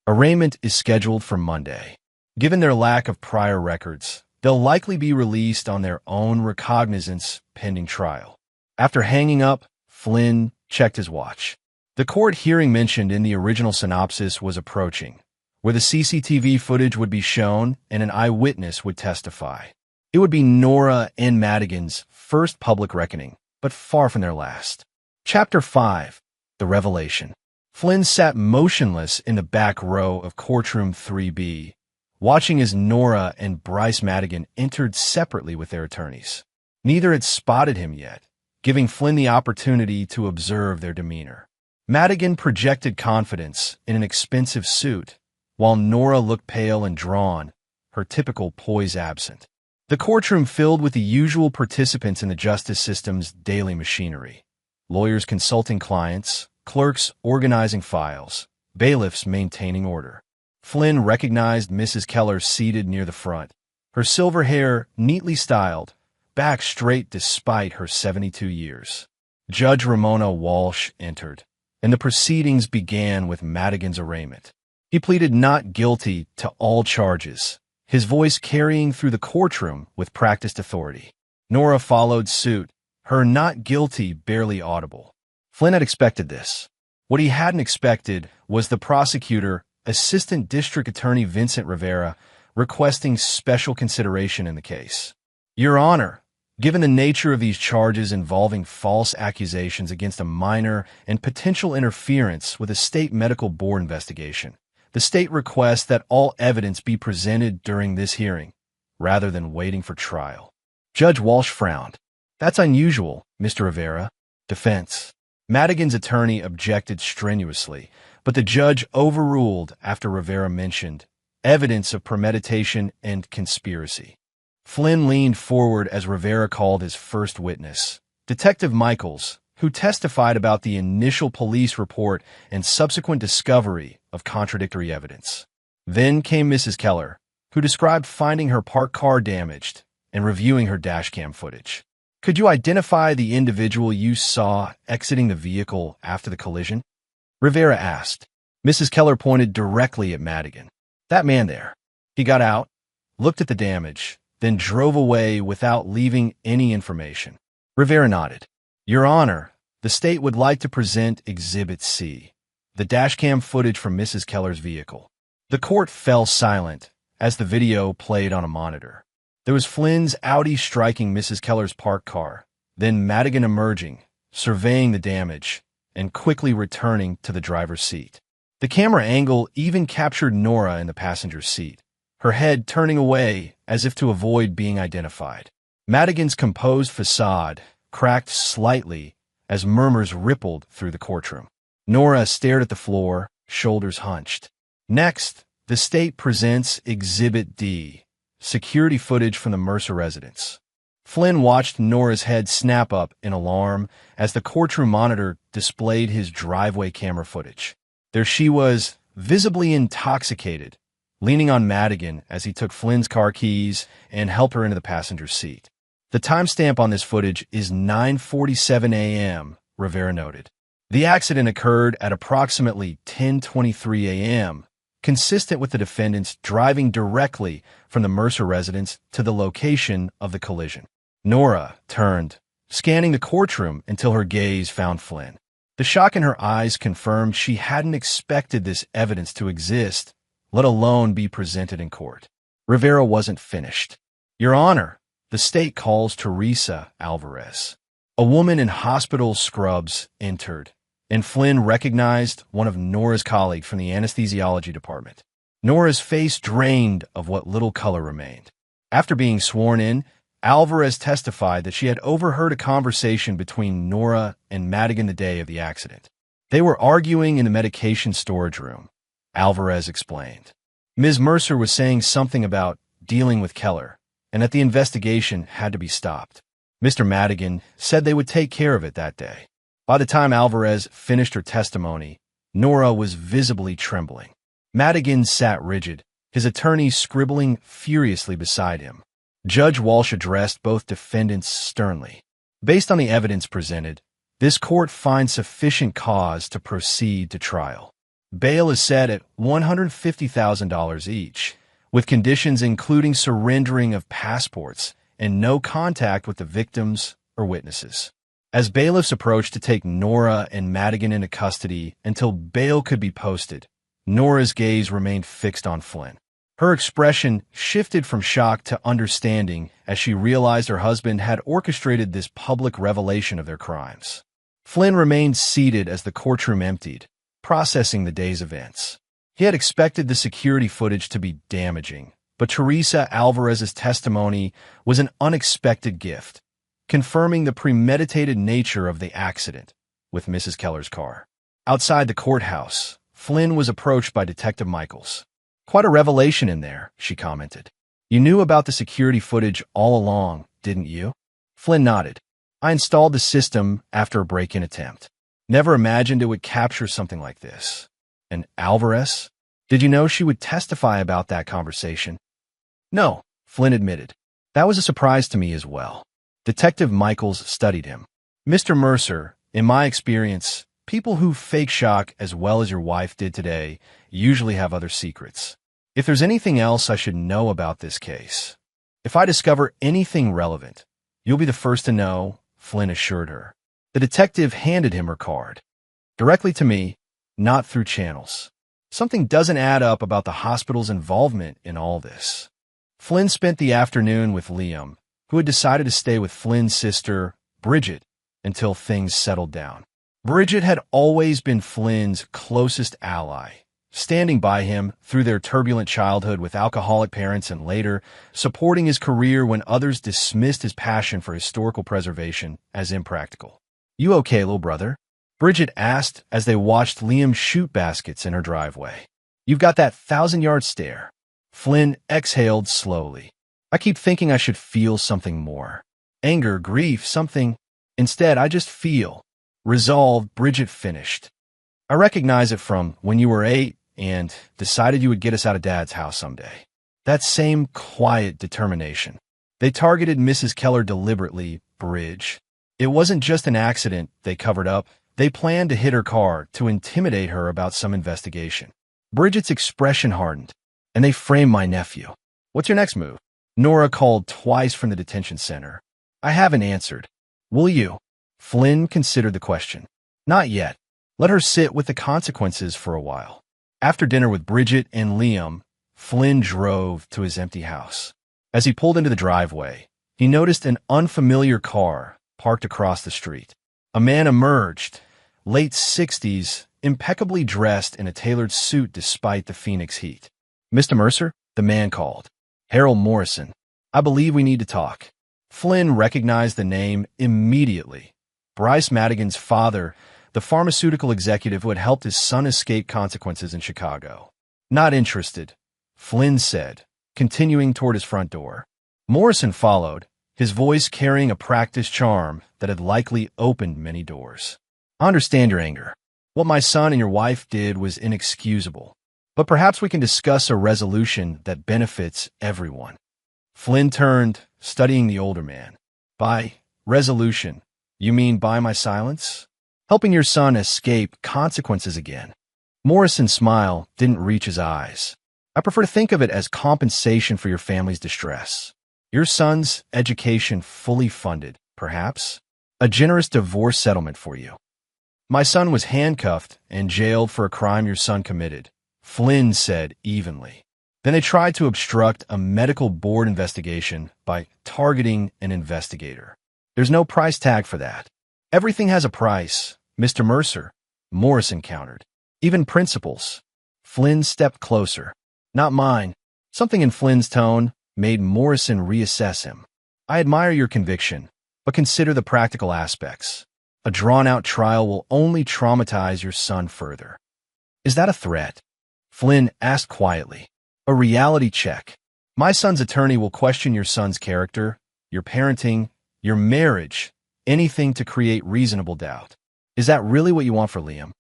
"Arraignment is scheduled for Monday. Given their lack of prior records, they'll likely be released on their own recognizance pending trial." After hanging up, Flynn checked his watch. The court hearing mentioned in the original synopsis was approaching, where the CCTV footage would be shown and an eyewitness would testify. It would be Nora and Madigan's first public reckoning, but far from their last. Chapter 5. The Revelation. Flynn sat motionless in the back row of courtroom 3B, watching as Nora and Bryce Madigan entered separately with their attorneys. Neither had spotted him yet, giving Flynn the opportunity to observe their demeanor. Madigan projected confidence in an expensive suit, while Nora looked pale and drawn, her typical poise absent. The courtroom filled with the usual participants in the justice system's daily machinery: lawyers consulting clients, clerks organizing files, bailiffs maintaining order. Flynn recognized Mrs. Keller seated near the front, her silver hair neatly styled, back straight despite her 72 years. Judge Ramona Walsh entered, and the proceedings began with Madigan's arraignment. He pleaded not guilty to all charges, his voice carrying through the courtroom with practiced authority. Nora followed suit, her not guilty barely audible. Flynn had expected this. What he hadn't expected was the prosecutor, Assistant District Attorney Vincent Rivera, requesting special consideration in the case. "Your Honor, given the nature of these charges involving false accusations against a minor and potential interference with a state medical board investigation, the state requests that all evidence be presented during this hearing, rather than waiting for trial." Judge Walsh frowned. "That's unusual, Mr. Rivera." Defense. Madigan's attorney objected strenuously, but the judge overruled after Rivera mentioned evidence of premeditation and conspiracy. Flynn leaned forward as Rivera called his first witness, Detective Michaels, who testified about the initial police report and subsequent discovery of contradictory evidence. Then came Mrs. Keller, who described finding her parked car damaged and reviewing her dashcam footage. Could you identify the individual you saw exiting the vehicle after the collision? Rivera asked. Mrs. Keller pointed directly at Madigan. That man there. He got out, looked at the damage, then drove away without leaving any information. Rivera nodded. Your Honor, the state would like to present Exhibit C, the dashcam footage from Mrs. Keller's vehicle. The court fell silent as the video played on a monitor. There was Flynn's Audi striking Mrs. Keller's parked car, then Madigan emerging, surveying the damage, and quickly returning to the driver's seat. The camera angle even captured Nora in the passenger seat, her head turning away as if to avoid being identified. Madigan's composed facade cracked slightly as murmurs rippled through the courtroom. Nora stared at the floor, shoulders hunched. Next, the state presents Exhibit D, security footage from the Mercer residence. Flynn watched Nora's head snap up in alarm as the courtroom monitor displayed his driveway camera footage. There she was, visibly intoxicated, leaning on Madigan as he took Flynn's car keys and helped her into the passenger seat. The timestamp on this footage is 9:47 a.m., Rivera noted. The accident occurred at approximately 10:23 a.m., consistent with the defendants driving directly from the Mercer residence to the location of the collision. Nora turned, scanning the courtroom until her gaze found Flynn. The shock in her eyes confirmed she hadn't expected this evidence to exist, let alone be presented in court. Rivera wasn't finished. Your Honor, the state calls Teresa Alvarez. A woman in hospital scrubs entered, and Flynn recognized one of Nora's colleagues from the anesthesiology department. Nora's face drained of what little color remained. After being sworn in, Alvarez testified that she had overheard a conversation between Nora and Madigan the day of the accident. They were arguing in the medication storage room, Alvarez explained. Ms. Mercer was saying something about dealing with Keller, and that the investigation had to be stopped. Mr. Madigan said they would take care of it that day. By the time Alvarez finished her testimony, Nora was visibly trembling. Madigan sat rigid, his attorney scribbling furiously beside him. Judge Walsh addressed both defendants sternly. Based on the evidence presented, this court finds sufficient cause to proceed to trial. Bail is set at $150,000 each, with conditions including surrendering of passports and no contact with the victims or witnesses. As bailiffs approached to take Nora and Madigan into custody until bail could be posted, Nora's gaze remained fixed on Flynn. Her expression shifted from shock to understanding as she realized her husband had orchestrated this public revelation of their crimes. Flynn remained seated as the courtroom emptied, processing the day's events. He had expected the security footage to be damaging, but Teresa Alvarez's testimony was an unexpected gift, confirming the premeditated nature of the accident with Mrs. Keller's car. Outside the courthouse, Flynn was approached by Detective Michaels. Quite a revelation in there, she commented. You knew about the security footage all along, didn't you? Flynn nodded. I installed the system after a break-in attempt. Never imagined it would capture something like this. And Alvarez? Did you know she would testify about that conversation? No, Flynn admitted. That was a surprise to me as well. Detective Michaels studied him. Mr. Mercer, in my experience, people who fake shock as well as your wife did today usually have other secrets. If there's anything else I should know about this case, if I discover anything relevant, you'll be the first to know, Flynn assured her. The detective handed him her card. Directly to me, not through channels. Something doesn't add up about the hospital's involvement in all this. Flynn spent the afternoon with Liam, who had decided to stay with Flynn's sister, Bridget, until things settled down. Bridget had always been Flynn's closest ally, standing by him through their turbulent childhood with alcoholic parents and later supporting his career when others dismissed his passion for historical preservation as impractical. You okay, little brother? Bridget asked as they watched Liam shoot baskets in her driveway. You've got that 1,000-yard stare. Flynn exhaled slowly. I keep thinking I should feel something more. Anger, grief, something. Instead, I just feel. Resolved, Bridget finished. I recognize it from when you were 8 and decided you would get us out of Dad's house someday. That same quiet determination. They targeted Mrs. Keller deliberately, Bridge. It wasn't just an accident they covered up. They planned to hit her car to intimidate her about some investigation. Bridget's expression hardened, and they framed my nephew. What's your next move? Nora called twice from the detention center. I haven't answered. Will you? Flynn considered the question. Not yet. Let her sit with the consequences for a while. After dinner with Bridget and Liam, Flynn drove to his empty house. As he pulled into the driveway, he noticed an unfamiliar car parked across the street. A man emerged, late 60s, impeccably dressed in a tailored suit despite the Phoenix heat. Mr. Mercer? The man called. Harold Morrison. I believe we need to talk. Flynn recognized the name immediately. Bryce Madigan's father, the pharmaceutical executive who had helped his son escape consequences in Chicago. Not interested, Flynn said, continuing toward his front door. Morrison followed, his voice carrying a practiced charm that had likely opened many doors. I understand your anger. What my son and your wife did was inexcusable. But perhaps we can discuss a resolution that benefits everyone. Flynn turned, studying the older man. By resolution, you mean by my silence? Helping your son escape consequences again. Morrison's smile didn't reach his eyes. I prefer to think of it as compensation for your family's distress. Your son's education fully funded, perhaps. A generous divorce settlement for you. My son was handcuffed and jailed for a crime your son committed, Flynn said evenly. Then they tried to obstruct a medical board investigation by targeting an investigator. There's no price tag for that. Everything has a price, Mr. Mercer, Morrison countered. Even principles. Flynn stepped closer. Not mine. Something in Flynn's tone made Morrison reassess him. I admire your conviction, but consider the practical aspects. A drawn-out trial will only traumatize your son further. Is that a threat? Flynn asked quietly. A reality check. My son's attorney will question your son's character, your parenting, your marriage, anything to create reasonable doubt. Is that really what you want for Liam?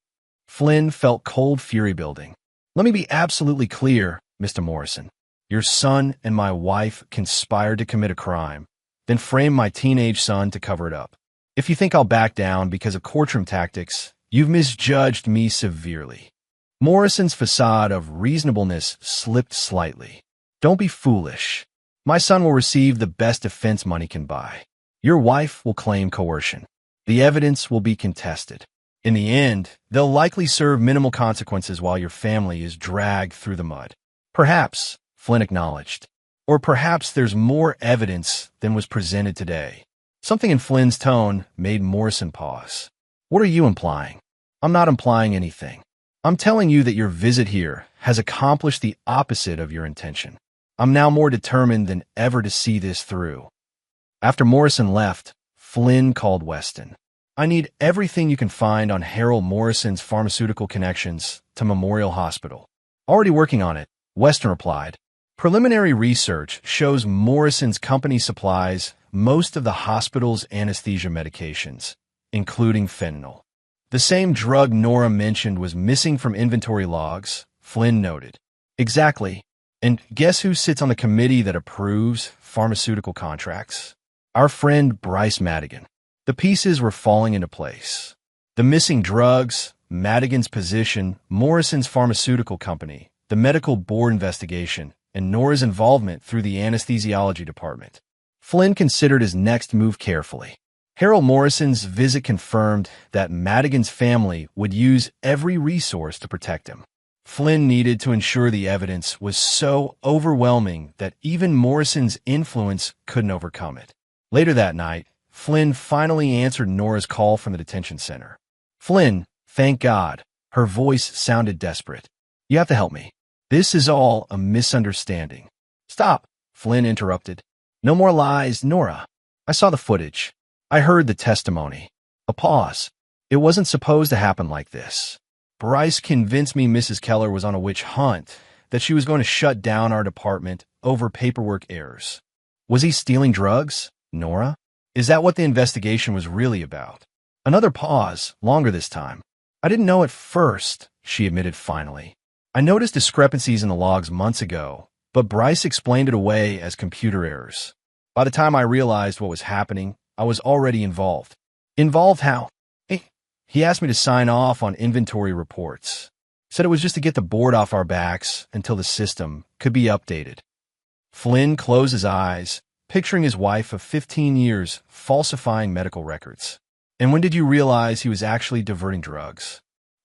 Flynn felt cold fury building. Let me be absolutely clear, Mr. Morrison. Your son and my wife conspired to commit a crime, then framed my teenage son to cover it up. If you think I'll back down because of courtroom tactics, you've misjudged me severely. Morrison's facade of reasonableness slipped slightly. Don't be foolish. My son will receive the best defense money can buy. Your wife will claim coercion. The evidence will be contested. In the end, they'll likely serve minimal consequences while your family is dragged through the mud. Perhaps, Flynn acknowledged. Or perhaps there's more evidence than was presented today. Something in Flynn's tone made Morrison pause. What are you implying? I'm not implying anything. I'm telling you that your visit here has accomplished the opposite of your intention. I'm now more determined than ever to see this through. After Morrison left, Flynn called Weston. I need everything you can find on Harold Morrison's pharmaceutical connections to Memorial Hospital. Already working on it, Weston replied. Preliminary research shows Morrison's company supplies most of the hospital's anesthesia medications, including fentanyl. The same drug Nora mentioned was missing from inventory logs, Flynn noted. Exactly. And guess who sits on the committee that approves pharmaceutical contracts? Our friend Bryce Madigan. The pieces were falling into place. The missing drugs, Madigan's position, Morrison's pharmaceutical company, the medical board investigation, and Nora's involvement through the anesthesiology department. Flynn considered his next move carefully. Harold Morrison's visit confirmed that Madigan's family would use every resource to protect him. Flynn needed to ensure the evidence was so overwhelming that even Morrison's influence couldn't overcome it. Later that night, Flynn finally answered Nora's call from the detention center. Flynn, thank God. Her voice sounded desperate. You have to help me. This is all a misunderstanding. Stop, Flynn interrupted. No more lies, Nora. I saw the footage. I heard the testimony. A pause. It wasn't supposed to happen like this. Bryce convinced me Mrs. Keller was on a witch hunt, that she was going to shut down our department over paperwork errors. Was he stealing drugs, Nora? Is that what the investigation was really about? Another pause, longer this time. I didn't know at first, she admitted finally. I noticed discrepancies in the logs months ago, but Bryce explained it away as computer errors. By the time I realized what was happening, I was already involved. Involved how? He asked me to sign off on inventory reports. Said it was just to get the board off our backs until the system could be updated. Flynn closed his eyes, picturing his wife of 15 years falsifying medical records. And when did you realize he was actually diverting drugs?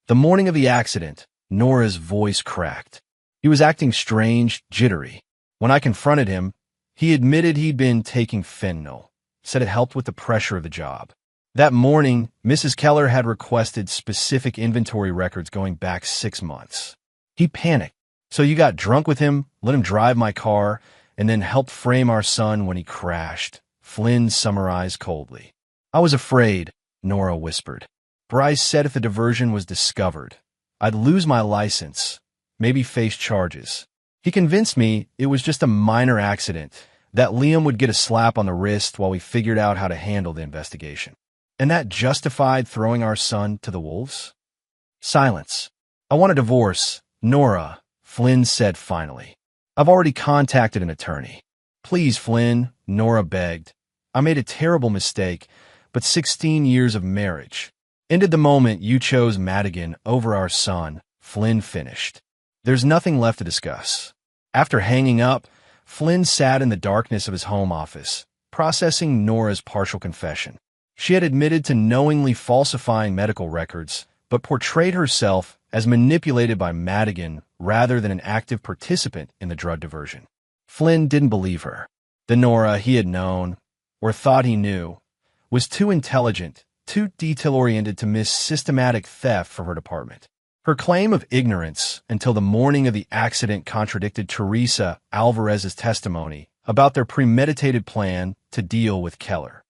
The morning of the accident, Nora's voice cracked. He was acting strange, jittery. When I confronted him, he admitted he'd been taking fentanyl, said it helped with the pressure of the job. That morning, Mrs. Keller had requested specific inventory records going back 6 months. He panicked. So you got drunk with him, let him drive my car, and then helped frame our son when he crashed, Flynn summarized coldly. I was afraid, Nora whispered. Bryce said if the diversion was discovered, I'd lose my license, maybe face charges. He convinced me it was just a minor accident, that Liam would get a slap on the wrist while we figured out how to handle the investigation. And that justified throwing our son to the wolves? Silence. I want a divorce, Nora, Flynn said finally. I've already contacted an attorney. Please, Flynn, Nora begged. I made a terrible mistake, but 16 years of marriage ended the moment you chose Madigan over our son, Flynn finished. There's nothing left to discuss. After hanging up, Flynn sat in the darkness of his home office, processing Nora's partial confession. She had admitted to knowingly falsifying medical records, but portrayed herself as manipulated by Madigan rather than an active participant in the drug diversion. Flynn didn't believe her. The Nora he had known, or thought he knew, was too intelligent, too detail-oriented to miss systematic theft from her department. Her claim of ignorance until the morning of the accident contradicted Teresa Alvarez's testimony about their premeditated plan to deal with Keller.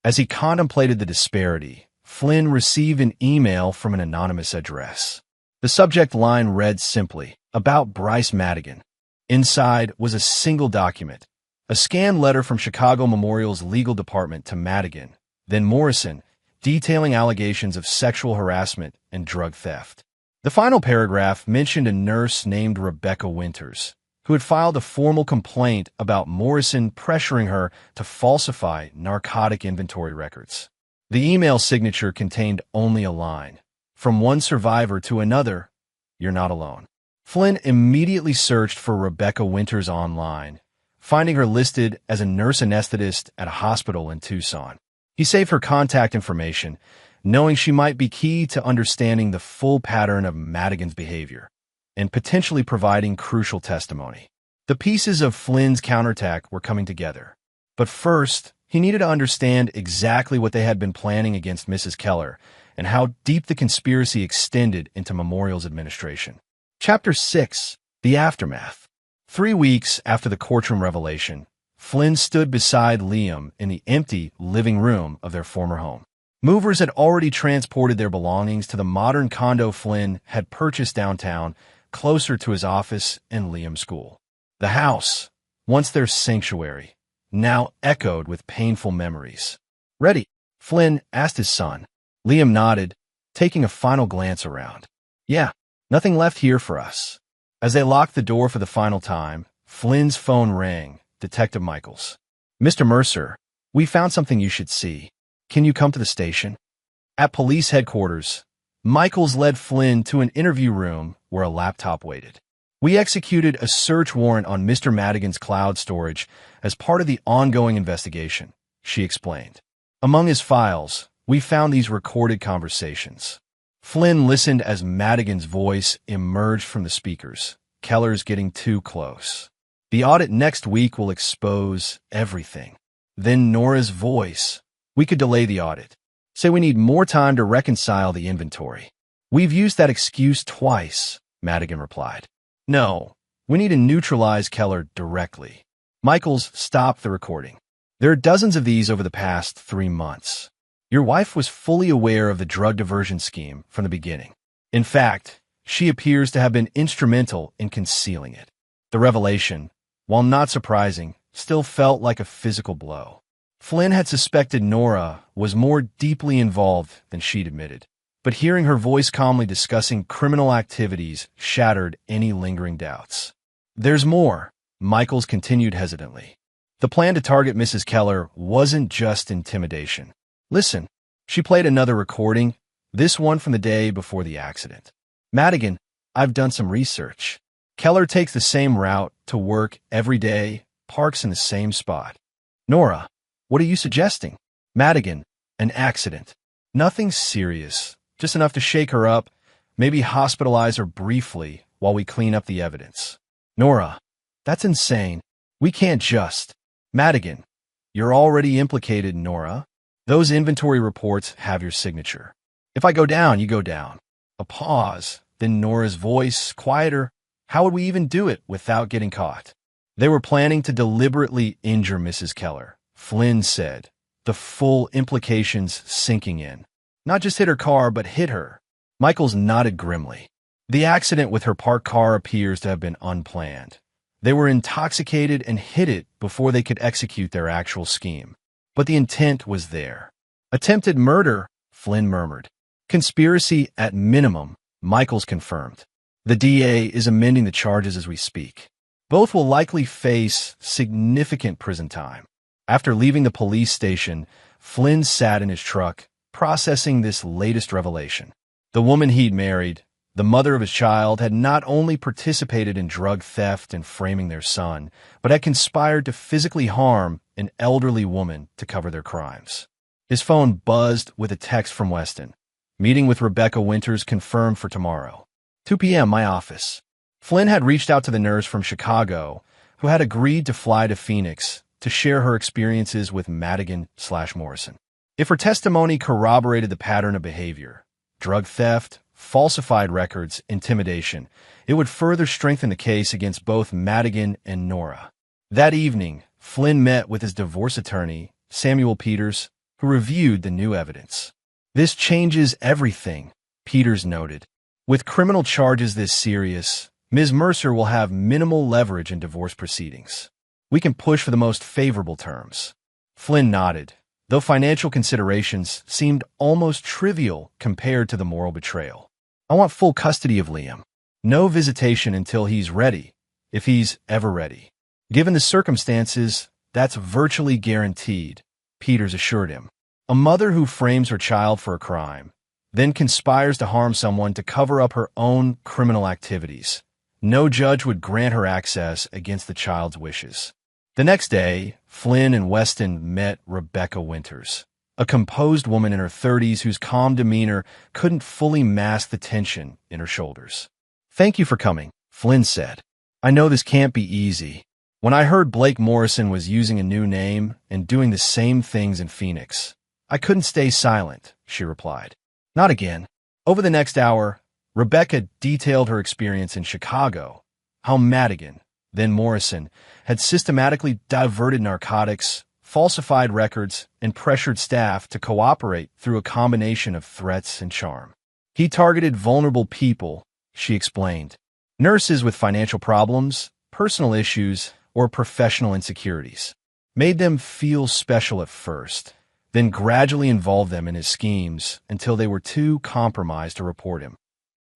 As he contemplated the disparity, Flynn received an email from an anonymous address. The subject line read simply, "About Bryce Madigan." Inside was a single document, a scanned letter from Chicago Memorial's legal department to Madigan, then Morrison, detailing allegations of sexual harassment and drug theft. The final paragraph mentioned a nurse named Rebecca Winters, who had filed a formal complaint about Morrison pressuring her to falsify narcotic inventory records. The email signature contained only a line. From one survivor to another, you're not alone. Flynn immediately searched for Rebecca Winters online, finding her listed as a nurse anesthetist at a hospital in Tucson. He saved her contact information, knowing she might be key to understanding the full pattern of Madigan's behavior and potentially providing crucial testimony. The pieces of Flynn's counterattack were coming together. But first, he needed to understand exactly what they had been planning against Mrs. Keller and how deep the conspiracy extended into Memorial's administration. Chapter 6. The Aftermath. 3 weeks after the courtroom revelation, Flynn stood beside Liam in the empty living room of their former home. Movers had already transported their belongings to the modern condo Flynn had purchased downtown, closer to his office and Liam's school. The house, once their sanctuary, now echoed with painful memories. "Ready?" Flynn asked his son. Liam nodded, taking a final glance around. "Yeah, nothing left here for us." As they locked the door for the final time, Flynn's phone rang. Detective Michaels. "Mr. Mercer, we found something you should see. Can you come to the station?" At police headquarters, Michaels led Flynn to an interview room where a laptop waited. "We executed a search warrant on Mr. Madigan's cloud storage as part of the ongoing investigation," she explained. "Among his files, we found these recorded conversations." Flynn listened as Madigan's voice emerged from the speakers. "Keller's getting too close. The audit next week will expose everything." Then Nora's voice. "We could delay the audit. Say we need more time to reconcile the inventory." "We've used that excuse twice," Madigan replied. "No, we need to neutralize Keller directly." Michaels stopped the recording. "There are dozens of these over the past 3 months. Your wife was fully aware of the drug diversion scheme from the beginning. In fact, she appears to have been instrumental in concealing it. The revelation, while not surprising, still felt like a physical blow. Flynn had suspected Nora was more deeply involved than she'd admitted, but hearing her voice calmly discussing criminal activities shattered any lingering doubts. There's more, Michaels continued hesitantly. The plan to target Mrs. Keller wasn't just intimidation. Listen, she played another recording, this one from the day before the accident. Madigan, I've done some research. Keller takes the same route to work every day, parks in the same spot. Nora, what are you suggesting? Madigan, an accident. Nothing serious, just enough to shake her up, maybe hospitalize her briefly while we clean up the evidence. Nora, that's insane. We can't just. Madigan, you're already implicated, Nora. Those inventory reports have your signature. If I go down, you go down. A pause, then Nora's voice, quieter. How would we even do it without getting caught? They were planning to deliberately injure Mrs. Keller, Flynn said, the full implications sinking in. Not just hit her car, but hit her. Michaels nodded grimly. The accident with her parked car appears to have been unplanned. They were intoxicated and hit it before they could execute their actual scheme. But the intent was there. Attempted murder, Flynn murmured. Conspiracy at minimum, Michaels confirmed. The DA is amending the charges as we speak. Both will likely face significant prison time. After leaving the police station, Flynn sat in his truck, processing this latest revelation. The woman he'd married, the mother of his child, had not only participated in drug theft and framing their son, but had conspired to physically harm an elderly woman to cover their crimes. His phone buzzed with a text from Weston. Meeting with Rebecca Winters confirmed for tomorrow. 2 p.m. my office. Flynn had reached out to the nurse from Chicago, who had agreed to fly to Phoenix to share her experiences with Madigan/Morrison. If her testimony corroborated the pattern of behavior, drug theft, falsified records, intimidation, it would further strengthen the case against both Madigan and Nora. That evening, Flynn met with his divorce attorney, Samuel Peters, who reviewed the new evidence. This changes everything, Peters noted. With criminal charges this serious, Ms. Mercer will have minimal leverage in divorce proceedings. We can push for the most favorable terms. Flynn nodded, though financial considerations seemed almost trivial compared to the moral betrayal. I want full custody of Liam. No visitation until he's ready, if he's ever ready. Given the circumstances, that's virtually guaranteed, Peters assured him. A mother who frames her child for a crime, then conspires to harm someone to cover up her own criminal activities. No judge would grant her access against the child's wishes. The next day, Flynn and Weston met Rebecca Winters, a composed woman in her 30s whose calm demeanor couldn't fully mask the tension in her shoulders. Thank you for coming, Flynn said. I know this can't be easy. When I heard Blake Morrison was using a new name and doing the same things in Phoenix, I couldn't stay silent, she replied. Not again. Over the next hour, Rebecca detailed her experience in Chicago, how Madigan, then Morrison, had systematically diverted narcotics, falsified records, and pressured staff to cooperate through a combination of threats and charm. He targeted vulnerable people, she explained, nurses with financial problems, personal issues, or professional insecurities. Made them feel special at first, then gradually involved them in his schemes until they were too compromised to report him.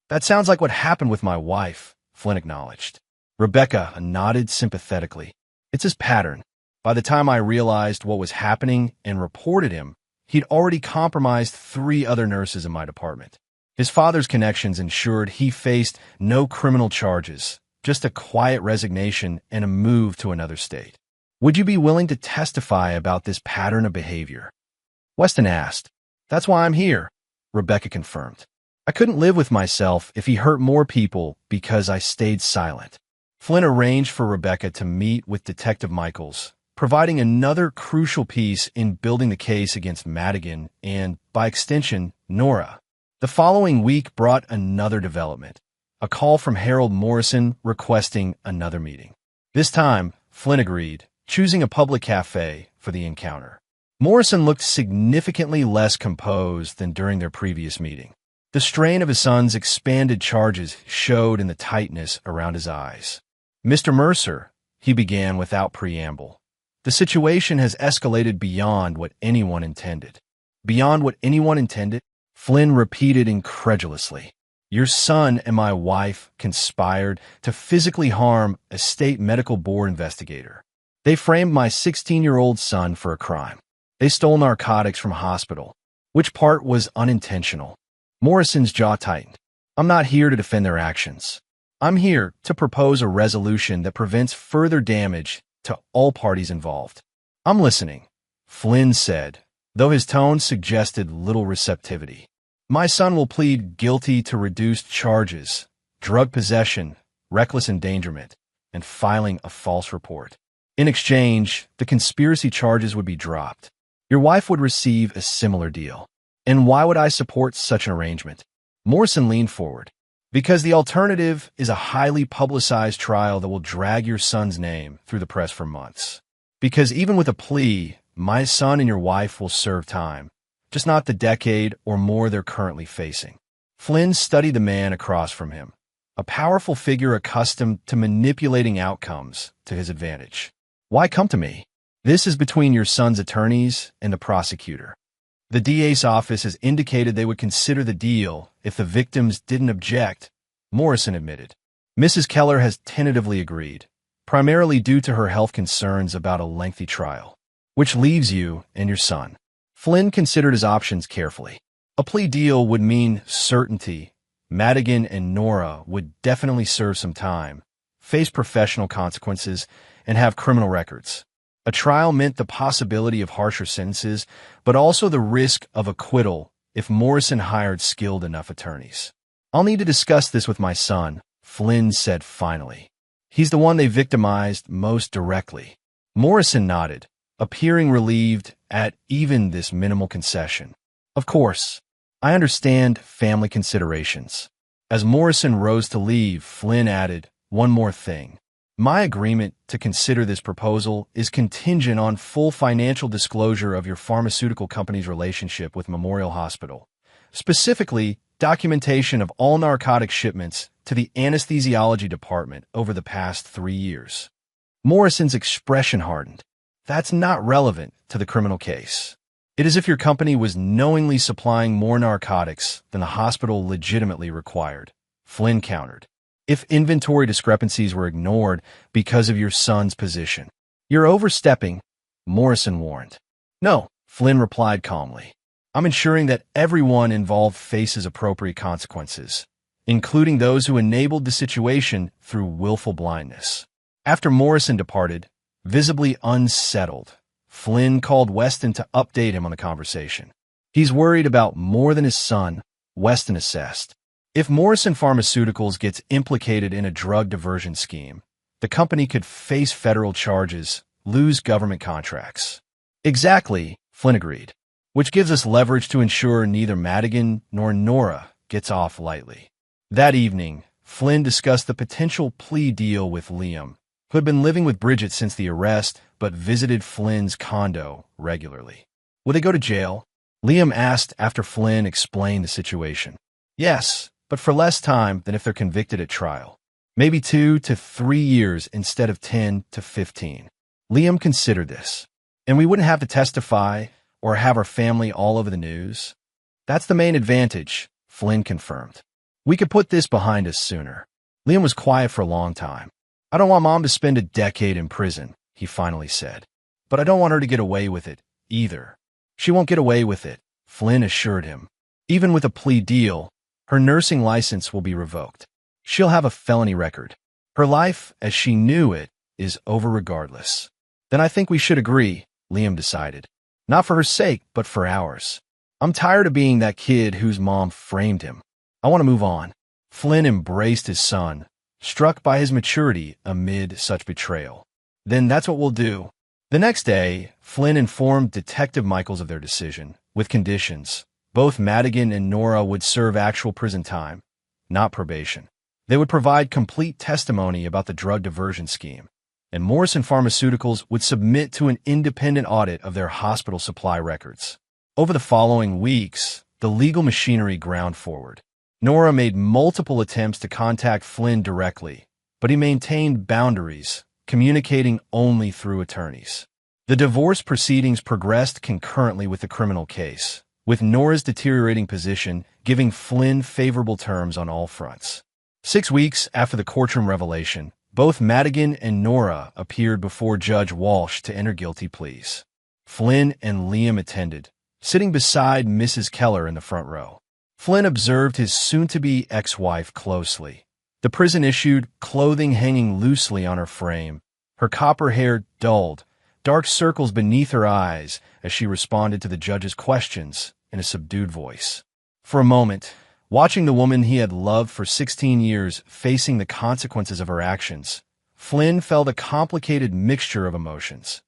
That sounds like what happened with my wife, Flynn acknowledged. Rebecca nodded sympathetically. It's his pattern. By the time I realized what was happening and reported him, he'd already compromised 3 other nurses in my department. His father's connections ensured he faced no criminal charges, just a quiet resignation and a move to another state. Would you be willing to testify about this pattern of behavior? Weston asked. That's why I'm here, Rebecca confirmed. I couldn't live with myself if he hurt more people because I stayed silent. Flynn arranged for Rebecca to meet with Detective Michaels, providing another crucial piece in building the case against Madigan and, by extension, Nora. The following week brought another development, a call from Harold Morrison requesting another meeting. This time, Flynn agreed, choosing a public cafe for the encounter. Morrison looked significantly less composed than during their previous meeting. The strain of his son's expanded charges showed in the tightness around his eyes. "Mr. Mercer," he began without preamble, "the situation has escalated beyond what anyone intended." "Beyond what anyone intended?" Flynn repeated incredulously. "Your son and my wife conspired to physically harm a state medical board investigator. They framed my 16-year-old son for a crime. They stole narcotics from a hospital. Which part was unintentional?" Morrison's jaw tightened. "I'm not here to defend their actions. I'm here to propose a resolution that prevents further damage to all parties involved." "I'm listening," Flynn said, though his tone suggested little receptivity. "My son will plead guilty to reduced charges, drug possession, reckless endangerment, and filing a false report. In exchange, the conspiracy charges would be dropped. Your wife would receive a similar deal." "And why would I support such an arrangement?" Morrison leaned forward. "Because the alternative is a highly publicized trial that will drag your son's name through the press for months. Because even with a plea, my son and your wife will serve time, just not the decade or more they're currently facing." Flynn studied the man across from him, a powerful figure accustomed to manipulating outcomes to his advantage. "Why come to me? This is between your son's attorneys and the prosecutor. The DA's office has indicated they would consider the deal if the victims didn't object," Morrison admitted. "Mrs. Keller has tentatively agreed, primarily due to her health concerns about a lengthy trial. Which leaves you and your son." Flynn considered his options carefully. A plea deal would mean certainty. Madigan and Nora would definitely serve some time, face professional consequences, and have criminal records. A trial meant the possibility of harsher sentences, but also the risk of acquittal if Morrison hired skilled enough attorneys. "I'll need to discuss this with my son," Flynn said finally. "He's the one they victimized most directly." Morrison nodded, appearing relieved at even this minimal concession. "Of course, I understand family considerations." As Morrison rose to leave, Flynn added, "One more thing. My agreement to consider this proposal is contingent on full financial disclosure of your pharmaceutical company's relationship with Memorial Hospital, specifically documentation of all narcotic shipments to the anesthesiology department over the past 3 years." Morrison's expression hardened. "That's not relevant to the criminal case. It is if your company was knowingly supplying more narcotics than the hospital legitimately required," Flynn countered. "If inventory discrepancies were ignored because of your son's position." "You're overstepping," Morrison warned. "No," Flynn replied calmly. "I'm ensuring that everyone involved faces appropriate consequences, including those who enabled the situation through willful blindness." After Morrison departed, visibly unsettled, Flynn called Weston to update him on the conversation. "He's worried about more than his son," Weston assessed. "If Morrison Pharmaceuticals gets implicated in a drug diversion scheme, the company could face federal charges, lose government contracts." "Exactly," Flynn agreed, "which gives us leverage to ensure neither Madigan nor Nora gets off lightly." That evening, Flynn discussed the potential plea deal with Liam, who had been living with Bridget since the arrest but visited Flynn's condo regularly. "Will they go to jail?" Liam asked after Flynn explained the situation. "Yes, but for less time than if they're convicted at trial. Maybe 2 to 3 years instead of 10 to 15. Liam considered this. "And we wouldn't have to testify or have our family all over the news." "That's the main advantage," Flynn confirmed. "We could put this behind us sooner." Liam was quiet for a long time. "I don't want Mom to spend a decade in prison," he finally said. "But I don't want her to get away with it, either." "She won't get away with it," Flynn assured him. "Even with a plea deal, her nursing license will be revoked. She'll have a felony record. Her life, as she knew it, is over regardless." "Then I think we should agree," Liam decided. "Not for her sake, but for ours. I'm tired of being that kid whose mom framed him. I want to move on." Flynn embraced his son, struck by his maturity amid such betrayal. "Then that's what we'll do." The next day, Flynn informed Detective Michaels of their decision, with conditions. Both Madigan and Nora would serve actual prison time, not probation. They would provide complete testimony about the drug diversion scheme, and Morrison Pharmaceuticals would submit to an independent audit of their hospital supply records. Over the following weeks, the legal machinery ground forward. Nora made multiple attempts to contact Flynn directly, but he maintained boundaries, communicating only through attorneys. The divorce proceedings progressed concurrently with the criminal case, with Nora's deteriorating position giving Flynn favorable terms on all fronts. 6 weeks after the courtroom revelation, both Madigan and Nora appeared before Judge Walsh to enter guilty pleas. Flynn and Liam attended, sitting beside Mrs. Keller in the front row. Flynn observed his soon-to-be ex-wife closely. The prison issued clothing hanging loosely on her frame, her copper hair dulled, dark circles beneath her eyes as she responded to the judge's questions in a subdued voice. For a moment, watching the woman he had loved for 16 years facing the consequences of her actions, Flynn felt a complicated mixture of emotions.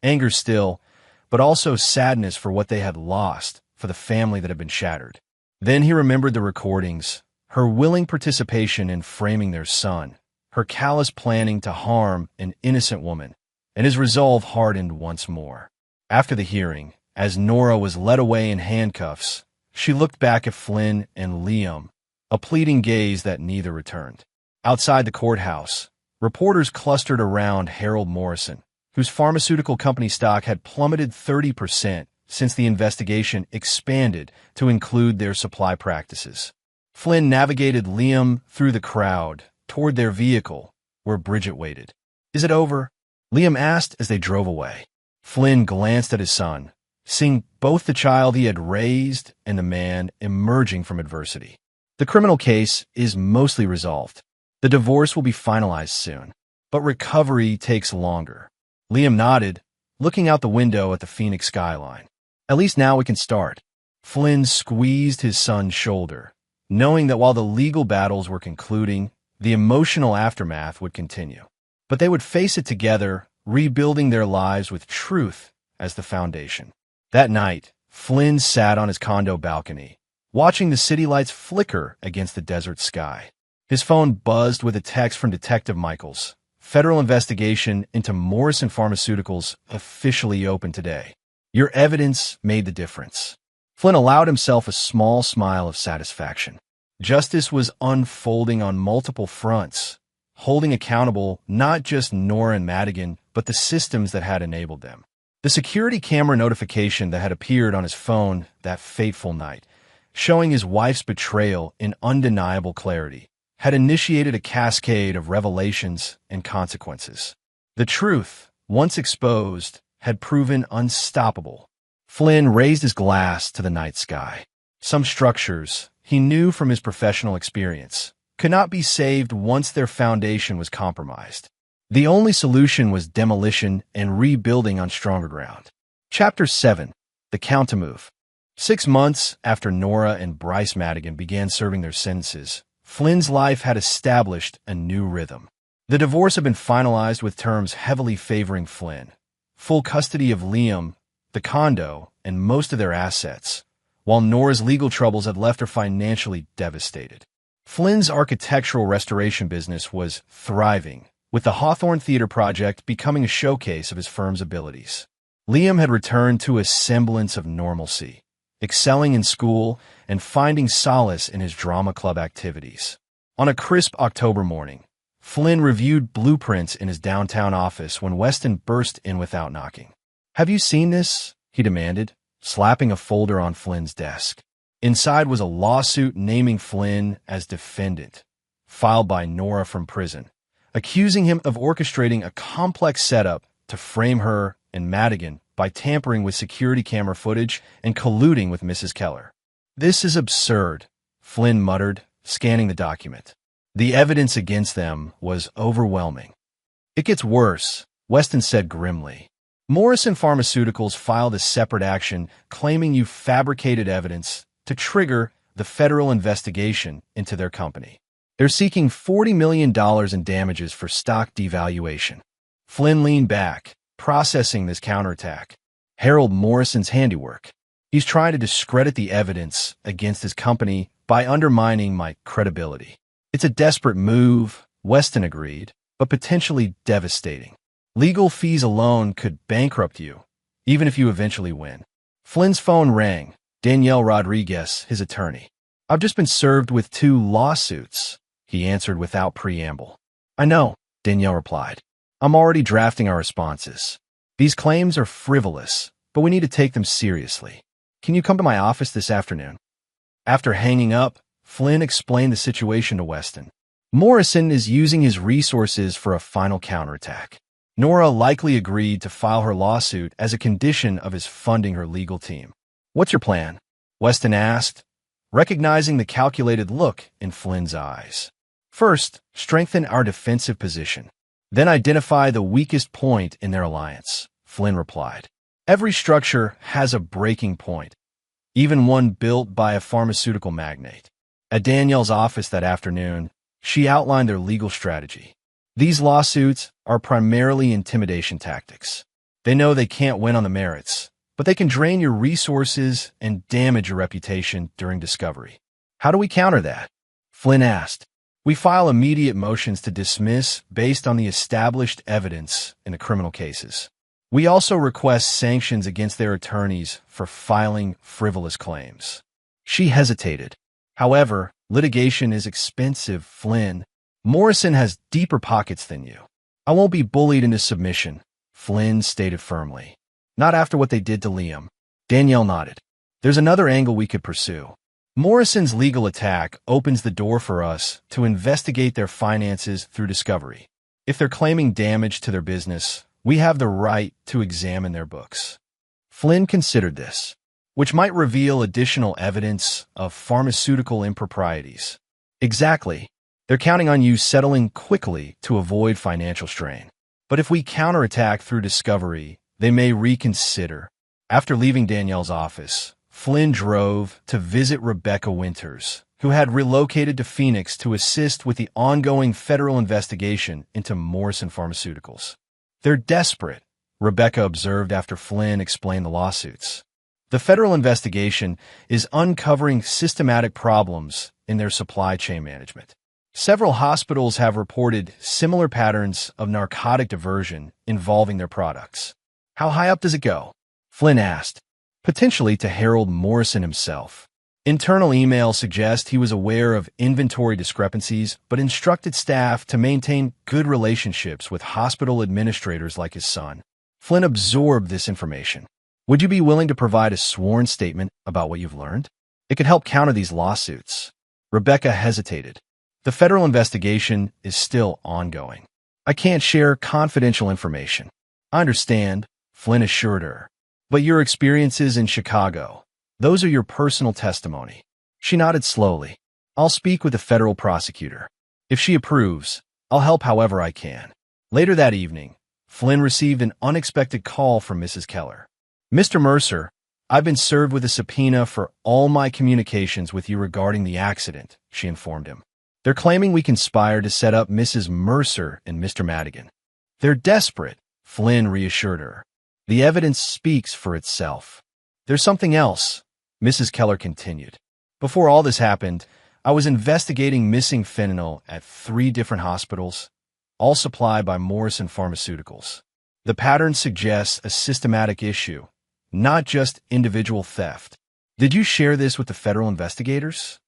Anger still, but also sadness for what they had lost, for the family that had been shattered. Then he remembered the recordings, her willing participation in framing their son, her callous planning to harm an innocent woman, and his resolve hardened once more. After the hearing, as Nora was led away in handcuffs, she looked back at Flynn and Liam, a pleading gaze that neither returned. Outside the courthouse, reporters clustered around Harold Morrison, whose pharmaceutical company stock had plummeted 30% since the investigation expanded to include their supply practices. Flynn navigated Liam through the crowd toward their vehicle, where Bridget waited. "Is it over?" Liam asked as they drove away. Flynn glanced at his son, seeing both the child he had raised and the man emerging from adversity. "The criminal case is mostly resolved. The divorce will be finalized soon, but recovery takes longer." Liam nodded, looking out the window at the Phoenix skyline. "At least now we can start." Flynn squeezed his son's shoulder, knowing that while the legal battles were concluding, the emotional aftermath would continue. But they would face it together, rebuilding their lives with truth as the foundation. That night, Flynn sat on his condo balcony, watching the city lights flicker against the desert sky. His phone buzzed with a text from Detective Michaels. "Federal investigation into Morrison Pharmaceuticals officially open today. Your evidence made the difference." Flynn allowed himself a small smile of satisfaction. Justice was unfolding on multiple fronts, holding accountable not just Nora and Madigan, but the systems that had enabled them. The security camera notification that had appeared on his phone that fateful night, showing his wife's betrayal in undeniable clarity, had initiated a cascade of revelations and consequences. The truth, once exposed, had proven unstoppable. Flynn raised his glass to the night sky. Some structures, he knew from his professional experience, could not be saved once their foundation was compromised. The only solution was demolition and rebuilding on stronger ground. Chapter 7. The Countermove. 6 months after Nora and Bryce Madigan began serving their sentences, Flynn's life had established a new rhythm. The divorce had been finalized with terms heavily favoring Flynn. Full custody of Liam, the condo, and most of their assets, while Nora's legal troubles had left her financially devastated. Flynn's architectural restoration business was thriving, with the Hawthorne Theater project becoming a showcase of his firm's abilities. Liam had returned to a semblance of normalcy, excelling in school and finding solace in his drama club activities. On a crisp October morning, Flynn reviewed blueprints in his downtown office when Weston burst in without knocking. "Have you seen this?" he demanded, slapping a folder on Flynn's desk. Inside was a lawsuit naming Flynn as defendant, filed by Nora from prison, accusing him of orchestrating a complex setup to frame her and Madigan by tampering with security camera footage and colluding with Mrs. Keller. "This is absurd," Flynn muttered, scanning the document. The evidence against them was overwhelming. "It gets worse," Weston said grimly. "Morrison Pharmaceuticals filed a separate action claiming you fabricated evidence to trigger the federal investigation into their company. They're seeking $40 million in damages for stock devaluation." Flynn leaned back, processing this counterattack. Harold Morrison's handiwork. "He's trying to discredit the evidence against his company by undermining my credibility." "It's a desperate move," Weston agreed, "but potentially devastating." Legal fees alone could bankrupt you, even if you eventually win. Flynn's phone rang. Danielle Rodriguez, his attorney. I've just been served with 2 lawsuits, he answered without preamble. I know, Danielle replied. I'm already drafting our responses. These claims are frivolous, but we need to take them seriously. Can you come to my office this afternoon? After hanging up, Flynn explained the situation to Weston. Morrison is using his resources for a final counterattack. Nora likely agreed to file her lawsuit as a condition of his funding her legal team. What's your plan? Weston asked, recognizing the calculated look in Flynn's eyes. First, strengthen our defensive position. Then identify the weakest point in their alliance, Flynn replied. Every structure has a breaking point, even one built by a pharmaceutical magnate. At Danielle's office that afternoon, she outlined their legal strategy. These lawsuits are primarily intimidation tactics. They know they can't win on the merits, but they can drain your resources and damage your reputation during discovery. How do we counter that? Flynn asked. We file immediate motions to dismiss based on the established evidence in the criminal cases. We also request sanctions against their attorneys for filing frivolous claims. She hesitated. However, litigation is expensive, Flynn. Morrison has deeper pockets than you. I won't be bullied into submission, Flynn stated firmly. Not after what they did to Liam. Danielle nodded. There's another angle we could pursue. Morrison's legal attack opens the door for us to investigate their finances through discovery. If they're claiming damage to their business, we have the right to examine their books. Flynn considered this, which might reveal additional evidence of pharmaceutical improprieties. Exactly. They're counting on you settling quickly to avoid financial strain. But if we counterattack through discovery, they may reconsider. After leaving Danielle's office, Flynn drove to visit Rebecca Winters, who had relocated to Phoenix to assist with the ongoing federal investigation into Morrison Pharmaceuticals. They're desperate, Rebecca observed after Flynn explained the lawsuits. The federal investigation is uncovering systematic problems in their supply chain management. Several hospitals have reported similar patterns of narcotic diversion involving their products. How high up does it go? Flynn asked, potentially to Harold Morrison himself. Internal emails suggest he was aware of inventory discrepancies, but instructed staff to maintain good relationships with hospital administrators like his son. Flynn absorbed this information. Would you be willing to provide a sworn statement about what you've learned? It could help counter these lawsuits. Rebecca hesitated. The federal investigation is still ongoing. I can't share confidential information. I understand, Flynn assured her. But your experiences in Chicago, those are your personal testimony. She nodded slowly. I'll speak with the federal prosecutor. If she approves, I'll help however I can. Later that evening, Flynn received an unexpected call from Mrs. Keller. Mr. Mercer, I've been served with a subpoena for all my communications with you regarding the accident, she informed him. They're claiming we conspired to set up Mrs. Mercer and Mr. Madigan. They're desperate, Flynn reassured her. The evidence speaks for itself. There's something else, Mrs. Keller continued. Before all this happened, I was investigating missing fentanyl at 3 different hospitals, all supplied by Morrison Pharmaceuticals. The pattern suggests a systematic issue, not just individual theft. Did you share this with the federal investigators?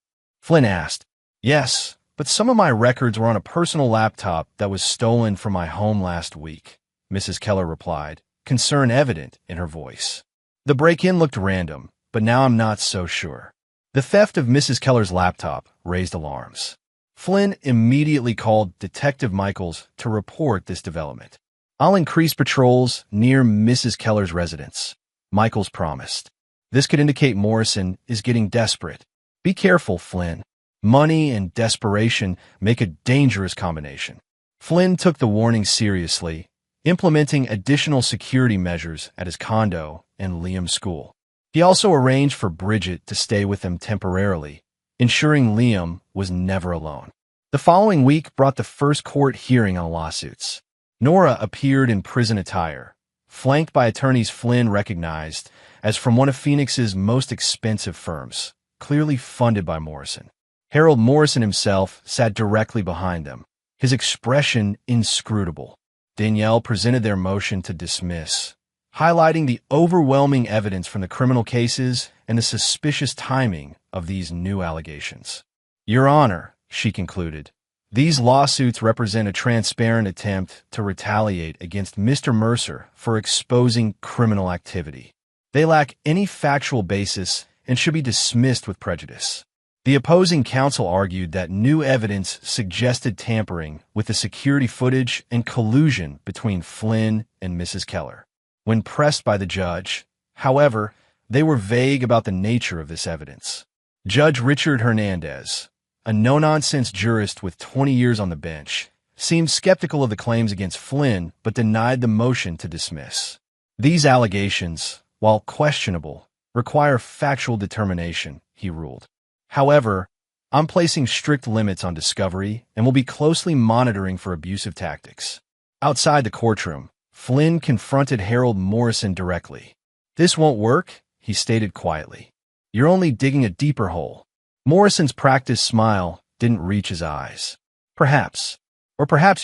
Flynn asked. Yes, but some of my records were on a personal laptop that was stolen from my home last week, Mrs. Keller replied, concern evident in her voice. The break-in looked random, but now I'm not so sure. The theft of Mrs. Keller's laptop raised alarms. Flynn immediately called Detective Michaels to report this development. I'll increase patrols near Mrs. Keller's residence, Michaels promised. This could indicate Morrison is getting desperate. Be careful, Flynn. Money and desperation make a dangerous combination. Flynn took the warning seriously, implementing additional security measures at his condo and Liam's school. He also arranged for Bridget to stay with him temporarily, ensuring Liam was never alone. The following week brought the first court hearing on lawsuits. Nora appeared in prison attire, flanked by attorneys Flynn recognized as from one of Phoenix's most expensive firms, clearly funded by Morrison. Harold Morrison himself sat directly behind them, his expression inscrutable. Danielle presented their motion to dismiss, highlighting the overwhelming evidence from the criminal cases and the suspicious timing of these new allegations. Your Honor, she concluded, these lawsuits represent a transparent attempt to retaliate against Mr. Mercer for exposing criminal activity. They lack any factual basis and should be dismissed with prejudice. The opposing counsel argued that new evidence suggested tampering with the security footage and collusion between Flynn and Mrs. Keller. When pressed by the judge, however, they were vague about the nature of this evidence. Judge Richard Hernandez, a no-nonsense jurist with 20 years on the bench, seemed skeptical of the claims against Flynn but denied the motion to dismiss. These allegations, while questionable, require factual determination, he ruled. However, I'm placing strict limits on discovery and will be closely monitoring for abusive tactics. Outside the courtroom, Flynn confronted Harold Morrison directly. This won't work, he stated quietly. You're only digging a deeper hole. Morrison's practiced smile didn't reach his eyes. Perhaps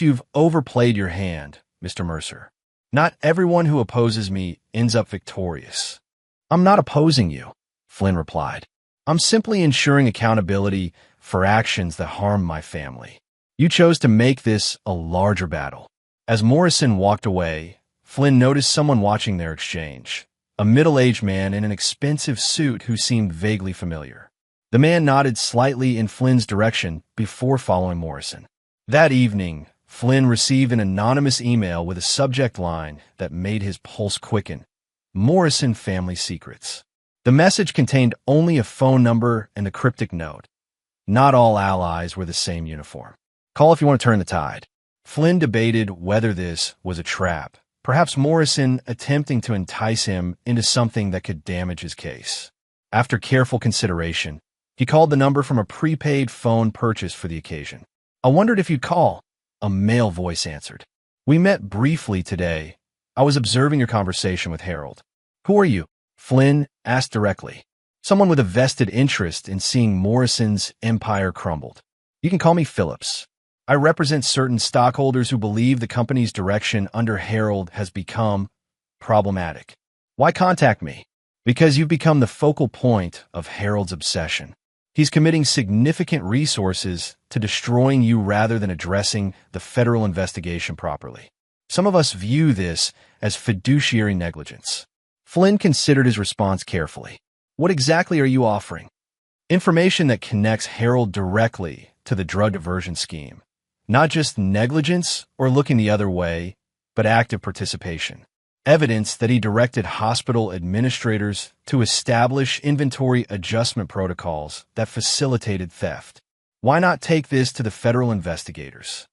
you've overplayed your hand, Mr. Mercer. Not everyone who opposes me ends up victorious. I'm not opposing you, Flynn replied. I'm simply ensuring accountability for actions that harm my family. You chose to make this a larger battle. As Morrison walked away, Flynn noticed someone watching their exchange, a middle-aged man in an expensive suit who seemed vaguely familiar. The man nodded slightly in Flynn's direction before following Morrison. That evening, Flynn received an anonymous email with a subject line that made his pulse quicken. Morrison Family Secrets. The message contained only a phone number and a cryptic note. Not all allies were the same uniform. Call if you want to turn the tide. Flynn debated whether this was a trap, perhaps Morrison attempting to entice him into something that could damage his case. After careful consideration, he called the number from a prepaid phone purchased for the occasion. I wondered if you'd call, a male voice answered. We met briefly today. I was observing your conversation with Harold. Who are you? Flynn asked directly. Someone with a vested interest in seeing Morrison's empire crumbled. You can call me Phillips. I represent certain stockholders who believe the company's direction under Harold has become problematic. Why contact me? Because you've become the focal point of Harold's obsession. He's committing significant resources to destroying you rather than addressing the federal investigation properly. Some of us view this as fiduciary negligence. Flynn considered his response carefully. What exactly are you offering? Information that connects Harold directly to the drug diversion scheme. Not just negligence or looking the other way, but active participation. Evidence that he directed hospital administrators to establish inventory adjustment protocols that facilitated theft. Why not take this to the federal investigators?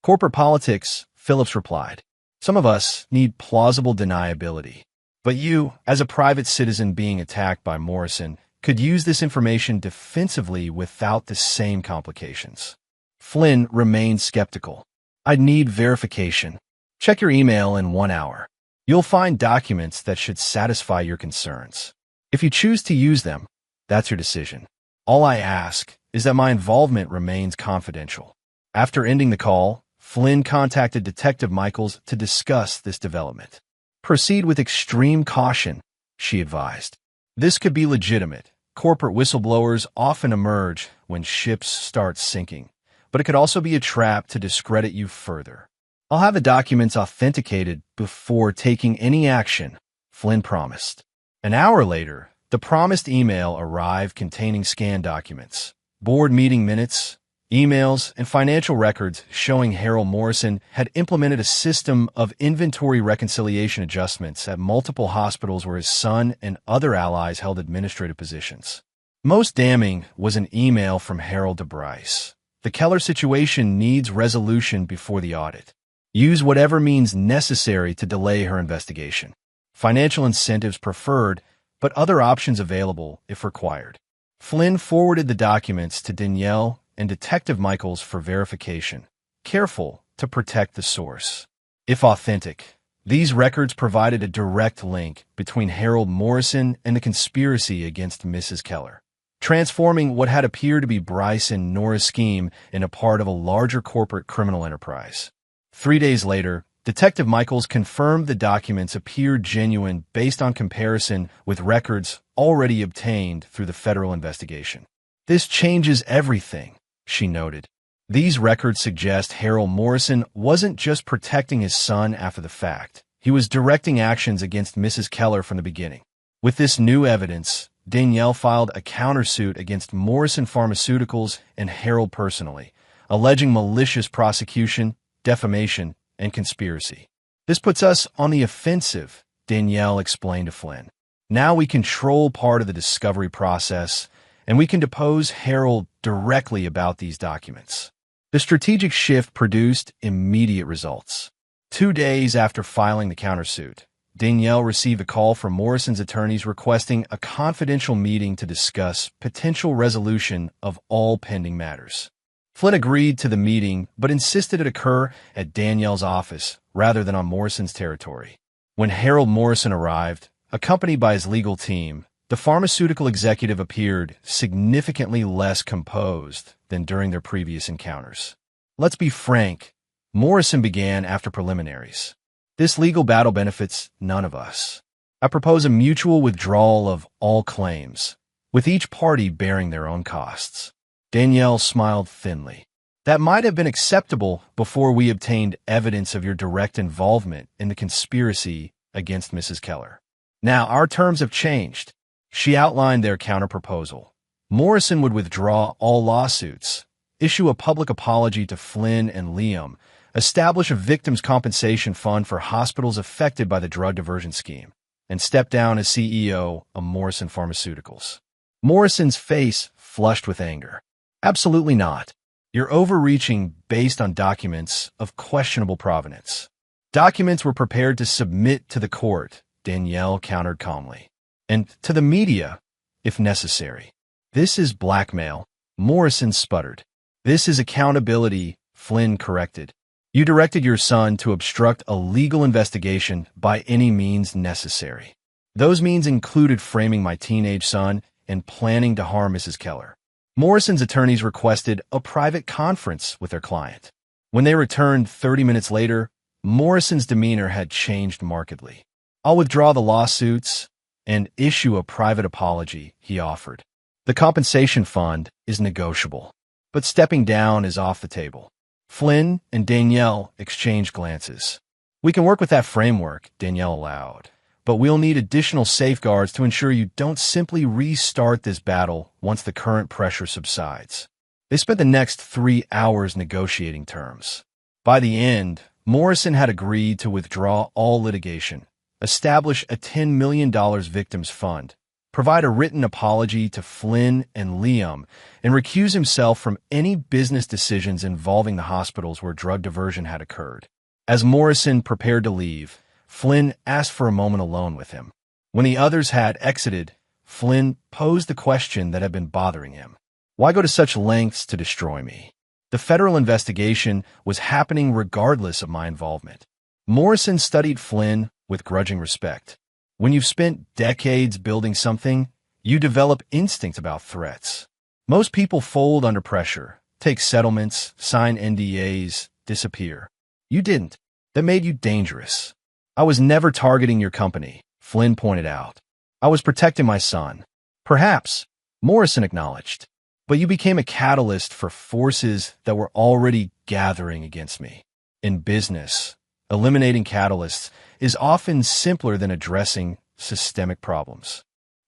Corporate politics, Phillips replied. Some of us need plausible deniability. But you, as a private citizen being attacked by Morrison, could use this information defensively without the same complications. Flynn remained skeptical. I'd need verification. Check your email in 1 hour. You'll find documents that should satisfy your concerns. If you choose to use them, that's your decision. All I ask is that my involvement remains confidential. After ending the call, Flynn contacted Detective Michaels to discuss this development. Proceed with extreme caution, she advised. This could be legitimate. Corporate whistleblowers often emerge when ships start sinking, but it could also be a trap to discredit you further. I'll have the documents authenticated before taking any action, Flynn promised. An hour later, the promised email arrived containing scanned documents, board meeting minutes, emails, and financial records showing Harold Morrison had implemented a system of inventory reconciliation adjustments at multiple hospitals where his son and other allies held administrative positions. Most damning was an email from Harold to Bryce. The Keller situation needs resolution before the audit. Use whatever means necessary to delay her investigation. Financial incentives preferred, but other options available if required. Flynn forwarded the documents to Danielle and Detective Michaels for verification, careful to protect the source. If authentic, these records provided a direct link between Harold Morrison and the conspiracy against Mrs. Keller, transforming what had appeared to be Bryce and Nora's scheme into part of a larger corporate criminal enterprise. 3 days later, Detective Michaels confirmed the documents appeared genuine based on comparison with records already obtained through the federal investigation. This changes everything, she noted. These records suggest Harold Morrison wasn't just protecting his son after the fact. He was directing actions against Mrs. Keller from the beginning. With this new evidence, Danielle filed a countersuit against Morrison Pharmaceuticals and Harold personally, alleging malicious prosecution, defamation, and conspiracy. This puts us on the offensive, Danielle explained to Flynn. Now we control part of the discovery process, and we can depose Harold directly about these documents. The strategic shift produced immediate results. 2 days after filing the countersuit, Danielle received a call from Morrison's attorneys requesting a confidential meeting to discuss potential resolution of all pending matters. Flynn agreed to the meeting, but insisted it occur at Danielle's office rather than on Morrison's territory. When Harold Morrison arrived, accompanied by his legal team, the pharmaceutical executive appeared significantly less composed than during their previous encounters. Let's be frank, Morrison began after preliminaries. This legal battle benefits none of us. I propose a mutual withdrawal of all claims, with each party bearing their own costs. Danielle smiled thinly. That might have been acceptable before we obtained evidence of your direct involvement in the conspiracy against Mrs. Keller. Now our terms have changed. She outlined their counterproposal. Morrison would withdraw all lawsuits, issue a public apology to Flynn and Liam, establish a victims' compensation fund for hospitals affected by the drug diversion scheme, and step down as CEO of Morrison Pharmaceuticals. Morrison's face flushed with anger. Absolutely not. You're overreaching based on documents of questionable provenance. Documents were prepared to submit to the court, Danielle countered calmly, and to the media, if necessary. This is blackmail, Morrison sputtered. This is accountability, Flynn corrected. You directed your son to obstruct a legal investigation by any means necessary. Those means included framing my teenage son and planning to harm Mrs. Keller. Morrison's attorneys requested a private conference with their client. When they returned 30 minutes later, Morrison's demeanor had changed markedly. I'll withdraw the lawsuits and issue a private apology, he offered. The compensation fund is negotiable, but stepping down is off the table. Flynn and Danielle exchanged glances. We can work with that framework, Danielle allowed, but we'll need additional safeguards to ensure you don't simply restart this battle once the current pressure subsides. They spent the next 3 hours negotiating terms. By the end, Morrison had agreed to withdraw all litigation, establish a $10 million victims fund, provide a written apology to Flynn and Liam, and recuse himself from any business decisions involving the hospitals where drug diversion had occurred. As Morrison prepared to leave, Flynn asked for a moment alone with him. When the others had exited, Flynn posed the question that had been bothering him. Why go to such lengths to destroy me? The federal investigation was happening regardless of my involvement. Morrison studied Flynn with grudging respect. When you've spent decades building something, you develop instinct about threats. Most people fold under pressure, take settlements, sign NDAs, disappear. You didn't. That made you dangerous. I was never targeting your company, Flynn pointed out. I was protecting my son. Perhaps, Morrison acknowledged. But you became a catalyst for forces that were already gathering against me. In business, eliminating catalysts is often simpler than addressing systemic problems.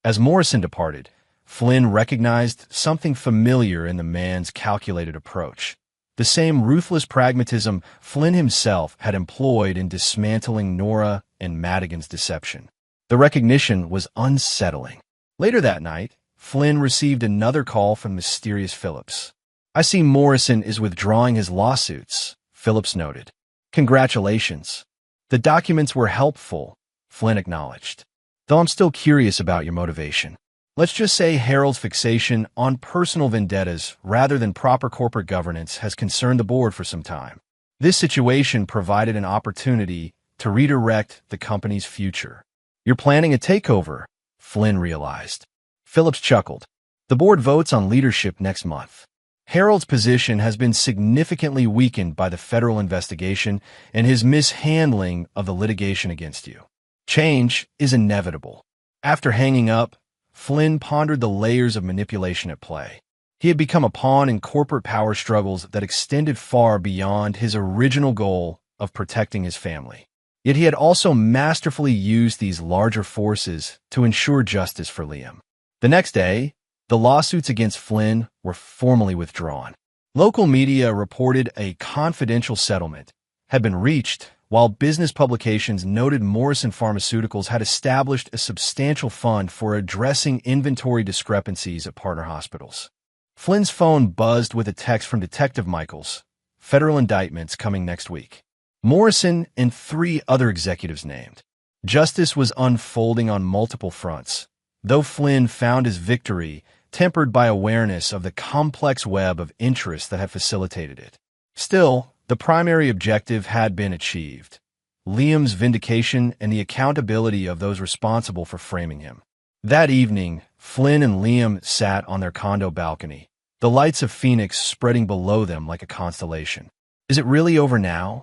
As Morrison departed, Flynn recognized something familiar in the man's calculated approach. The same ruthless pragmatism Flynn himself had employed in dismantling Nora and Madigan's deception. The recognition was unsettling. Later that night, Flynn received another call from mysterious Phillips. I see Morrison is withdrawing his lawsuits, Phillips noted. Congratulations. The documents were helpful, Flynn acknowledged. Though I'm still curious about your motivation. Let's just say Harold's fixation on personal vendettas rather than proper corporate governance has concerned the board for some time. This situation provided an opportunity to redirect the company's future. You're planning a takeover, Flynn realized. Phillips chuckled. The board votes on leadership next month. Harold's position has been significantly weakened by the federal investigation and his mishandling of the litigation against you. Change is inevitable. After hanging up, Flynn pondered the layers of manipulation at play. He had become a pawn in corporate power struggles that extended far beyond his original goal of protecting his family. Yet he had also masterfully used these larger forces to ensure justice for Liam. The next day, the lawsuits against Flynn were formally withdrawn. Local media reported a confidential settlement had been reached, while business publications noted Morrison Pharmaceuticals had established a substantial fund for addressing inventory discrepancies at partner hospitals. Flynn's phone buzzed with a text from Detective Michaels, federal indictments coming next week. Morrison and 3 other executives named. Justice was unfolding on multiple fronts, though Flynn found his victory tempered by awareness of the complex web of interests that had facilitated it. Still, the primary objective had been achieved: Liam's vindication and the accountability of those responsible for framing him. That evening, Flynn and Liam sat on their condo balcony, the lights of Phoenix spreading below them like a constellation. "Is it really over now?"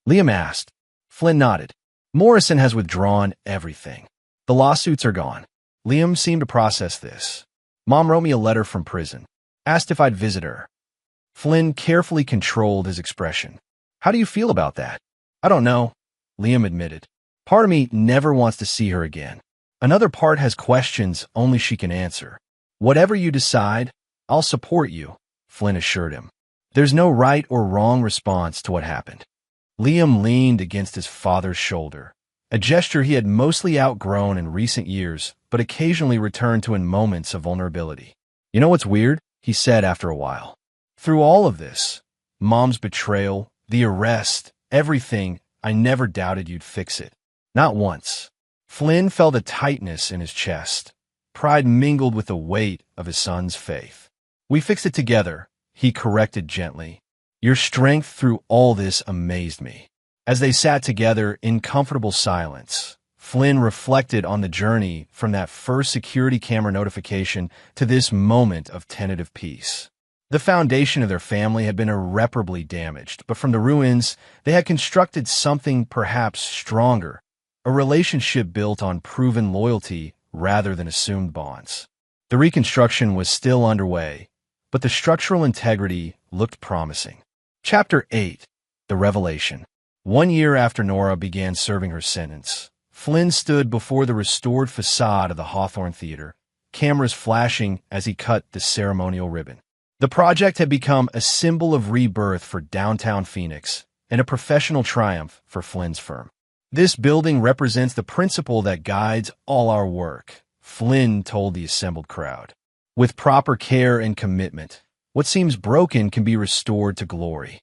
Liam asked. Flynn nodded. "Morrison has withdrawn everything. The lawsuits are gone." Liam seemed to process this. "Mom wrote me a letter from prison. Asked if I'd visit her." Flynn carefully controlled his expression. "How do you feel about that?" "I don't know," Liam admitted. "Part of me never wants to see her again. Another part has questions only she can answer." "Whatever you decide, I'll support you," Flynn assured him. "There's no right or wrong response to what happened." Liam leaned against his father's shoulder, a gesture he had mostly outgrown in recent years, but occasionally returned to in moments of vulnerability. "You know what's weird?" he said after a while. "Through all of this, Mom's betrayal, the arrest, everything, I never doubted you'd fix it. Not once." Flynn felt a tightness in his chest, pride mingled with the weight of his son's faith. "We fixed it together," he corrected gently. "Your strength through all this amazed me." As they sat together in comfortable silence, Flynn reflected on the journey from that first security camera notification to this moment of tentative peace. The foundation of their family had been irreparably damaged, but from the ruins, they had constructed something perhaps stronger, a relationship built on proven loyalty rather than assumed bonds. The reconstruction was still underway, but the structural integrity looked promising. Chapter 8. The Revelation. 1 year after Nora began serving her sentence, Flynn stood before the restored facade of the Hawthorne Theater, cameras flashing as he cut the ceremonial ribbon. The project had become a symbol of rebirth for downtown Phoenix and a professional triumph for Flynn's firm. "This building represents the principle that guides all our work," Flynn told the assembled crowd. "With proper care and commitment, what seems broken can be restored to glory."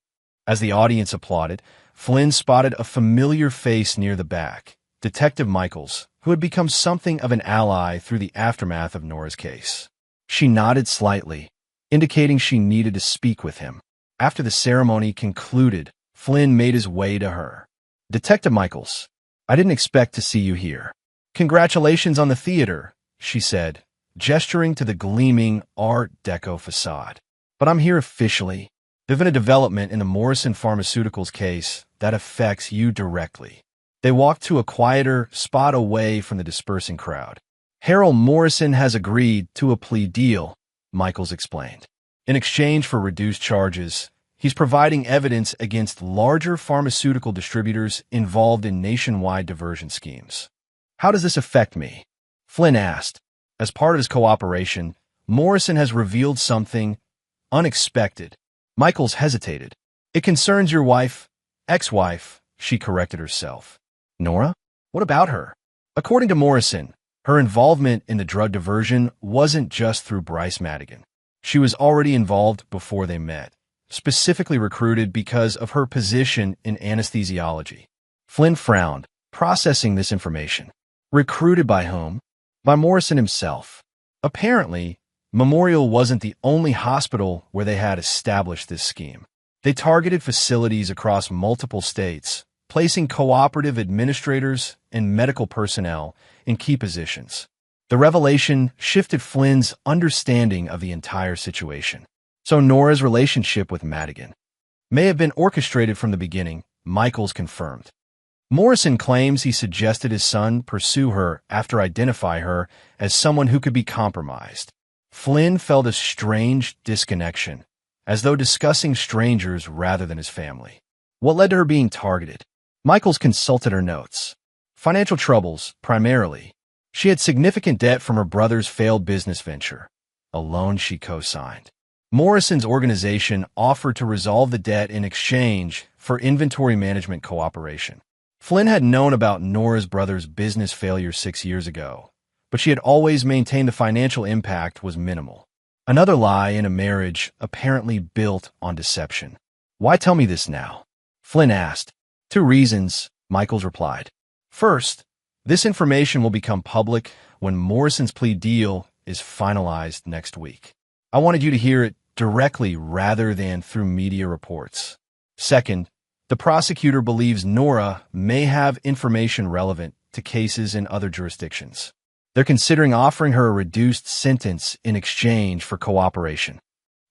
As the audience applauded, Flynn spotted a familiar face near the back, Detective Michaels, who had become something of an ally through the aftermath of Nora's case. She nodded slightly, indicating she needed to speak with him. After the ceremony concluded, Flynn made his way to her. "Detective Michaels, I didn't expect to see you here." "Congratulations on the theater," she said, gesturing to the gleaming Art Deco facade. "But I'm here officially. There's been a development in the Morrison Pharmaceuticals case that affects you directly." They walked to a quieter spot away from the dispersing crowd. "Harold Morrison has agreed to a plea deal," Michaels explained. "In exchange for reduced charges, he's providing evidence against larger pharmaceutical distributors involved in nationwide diversion schemes." "How does this affect me?" Flynn asked. As part of his cooperation, Morrison has revealed something unexpected. Michaels hesitated. "It concerns your wife, ex-wife," she corrected herself. "Nora? What about her?" According to Morrison, her involvement in the drug diversion wasn't just through Bryce Madigan. She was already involved before they met, specifically recruited because of her position in anesthesiology. Flynn frowned, processing this information. Recruited by whom? By Morrison himself. Apparently, Memorial wasn't the only hospital where they had established this scheme. They targeted facilities across multiple states, placing cooperative administrators and medical personnel in key positions. The revelation shifted Flynn's understanding of the entire situation. So Nora's relationship with Madigan may have been orchestrated from the beginning, Michaels confirmed. Morrison claims he suggested his son pursue her after identifying her as someone who could be compromised. Flynn felt a strange disconnection, as though discussing strangers rather than his family. What led to her being targeted? Michaels consulted her notes. Financial troubles, primarily. She had significant debt from her brother's failed business venture, a loan she co-signed. Morrison's organization offered to resolve the debt in exchange for inventory management cooperation. Flynn had known about Nora's brother's business failure 6 years ago, but she had always maintained the financial impact was minimal. Another lie in a marriage apparently built on deception. Why tell me this now? Flynn asked. 2 reasons, Michaels replied. First, this information will become public when Morrison's plea deal is finalized next week. I wanted you to hear it directly rather than through media reports. Second, the prosecutor believes Nora may have information relevant to cases in other jurisdictions. They're considering offering her a reduced sentence in exchange for cooperation.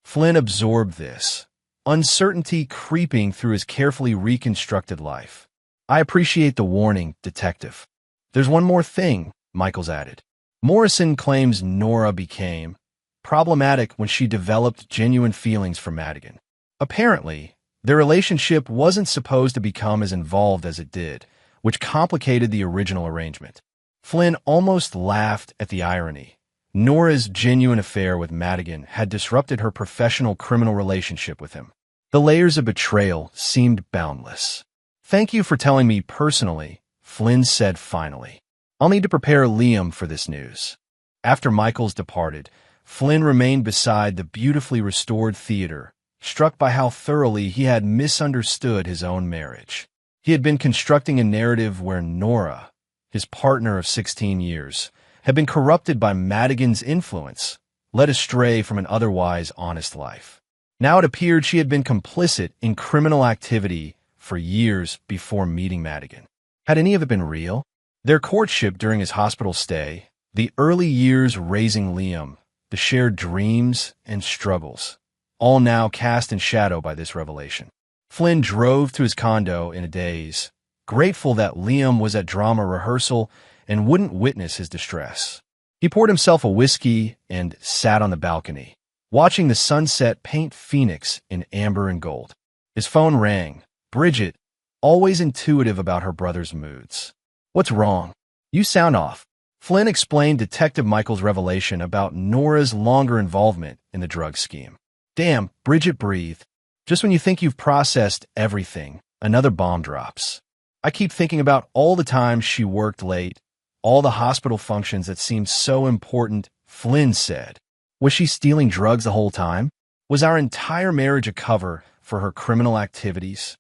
Flynn absorbed this, uncertainty creeping through his carefully reconstructed life. I appreciate the warning, Detective. There's one more thing, Michaels added. Morrison claims Nora became problematic when she developed genuine feelings for Madigan. Apparently, their relationship wasn't supposed to become as involved as it did, which complicated the original arrangement. Flynn almost laughed at the irony. Nora's genuine affair with Madigan had disrupted her professional criminal relationship with him. The layers of betrayal seemed boundless. Thank you for telling me personally, Flynn said finally. I'll need to prepare Liam for this news. After Michaels departed, Flynn remained beside the beautifully restored theater, struck by how thoroughly he had misunderstood his own marriage. He had been constructing a narrative where Nora, his partner of 16 years, had been corrupted by Madigan's influence, led astray from an otherwise honest life. Now it appeared she had been complicit in criminal activity for years before meeting Madigan. Had any of it been real? Their courtship during his hospital stay, the early years raising Liam, the shared dreams and struggles, all now cast in shadow by this revelation. Flynn drove to his condo in a daze, grateful that Liam was at drama rehearsal and wouldn't witness his distress. He poured himself a whiskey and sat on the balcony, watching the sunset paint Phoenix in amber and gold. His phone rang. Bridget, always intuitive about her brother's moods. What's wrong? You sound off. Flynn explained Detective Michaels' revelation about Nora's longer involvement in the drug scheme. Damn, Bridget breathed. Just when you think you've processed everything, another bomb drops. I keep thinking about all the times she worked late, all the hospital functions that seemed so important, Flynn said. Was she stealing drugs the whole time? Was our entire marriage a cover for her criminal activities?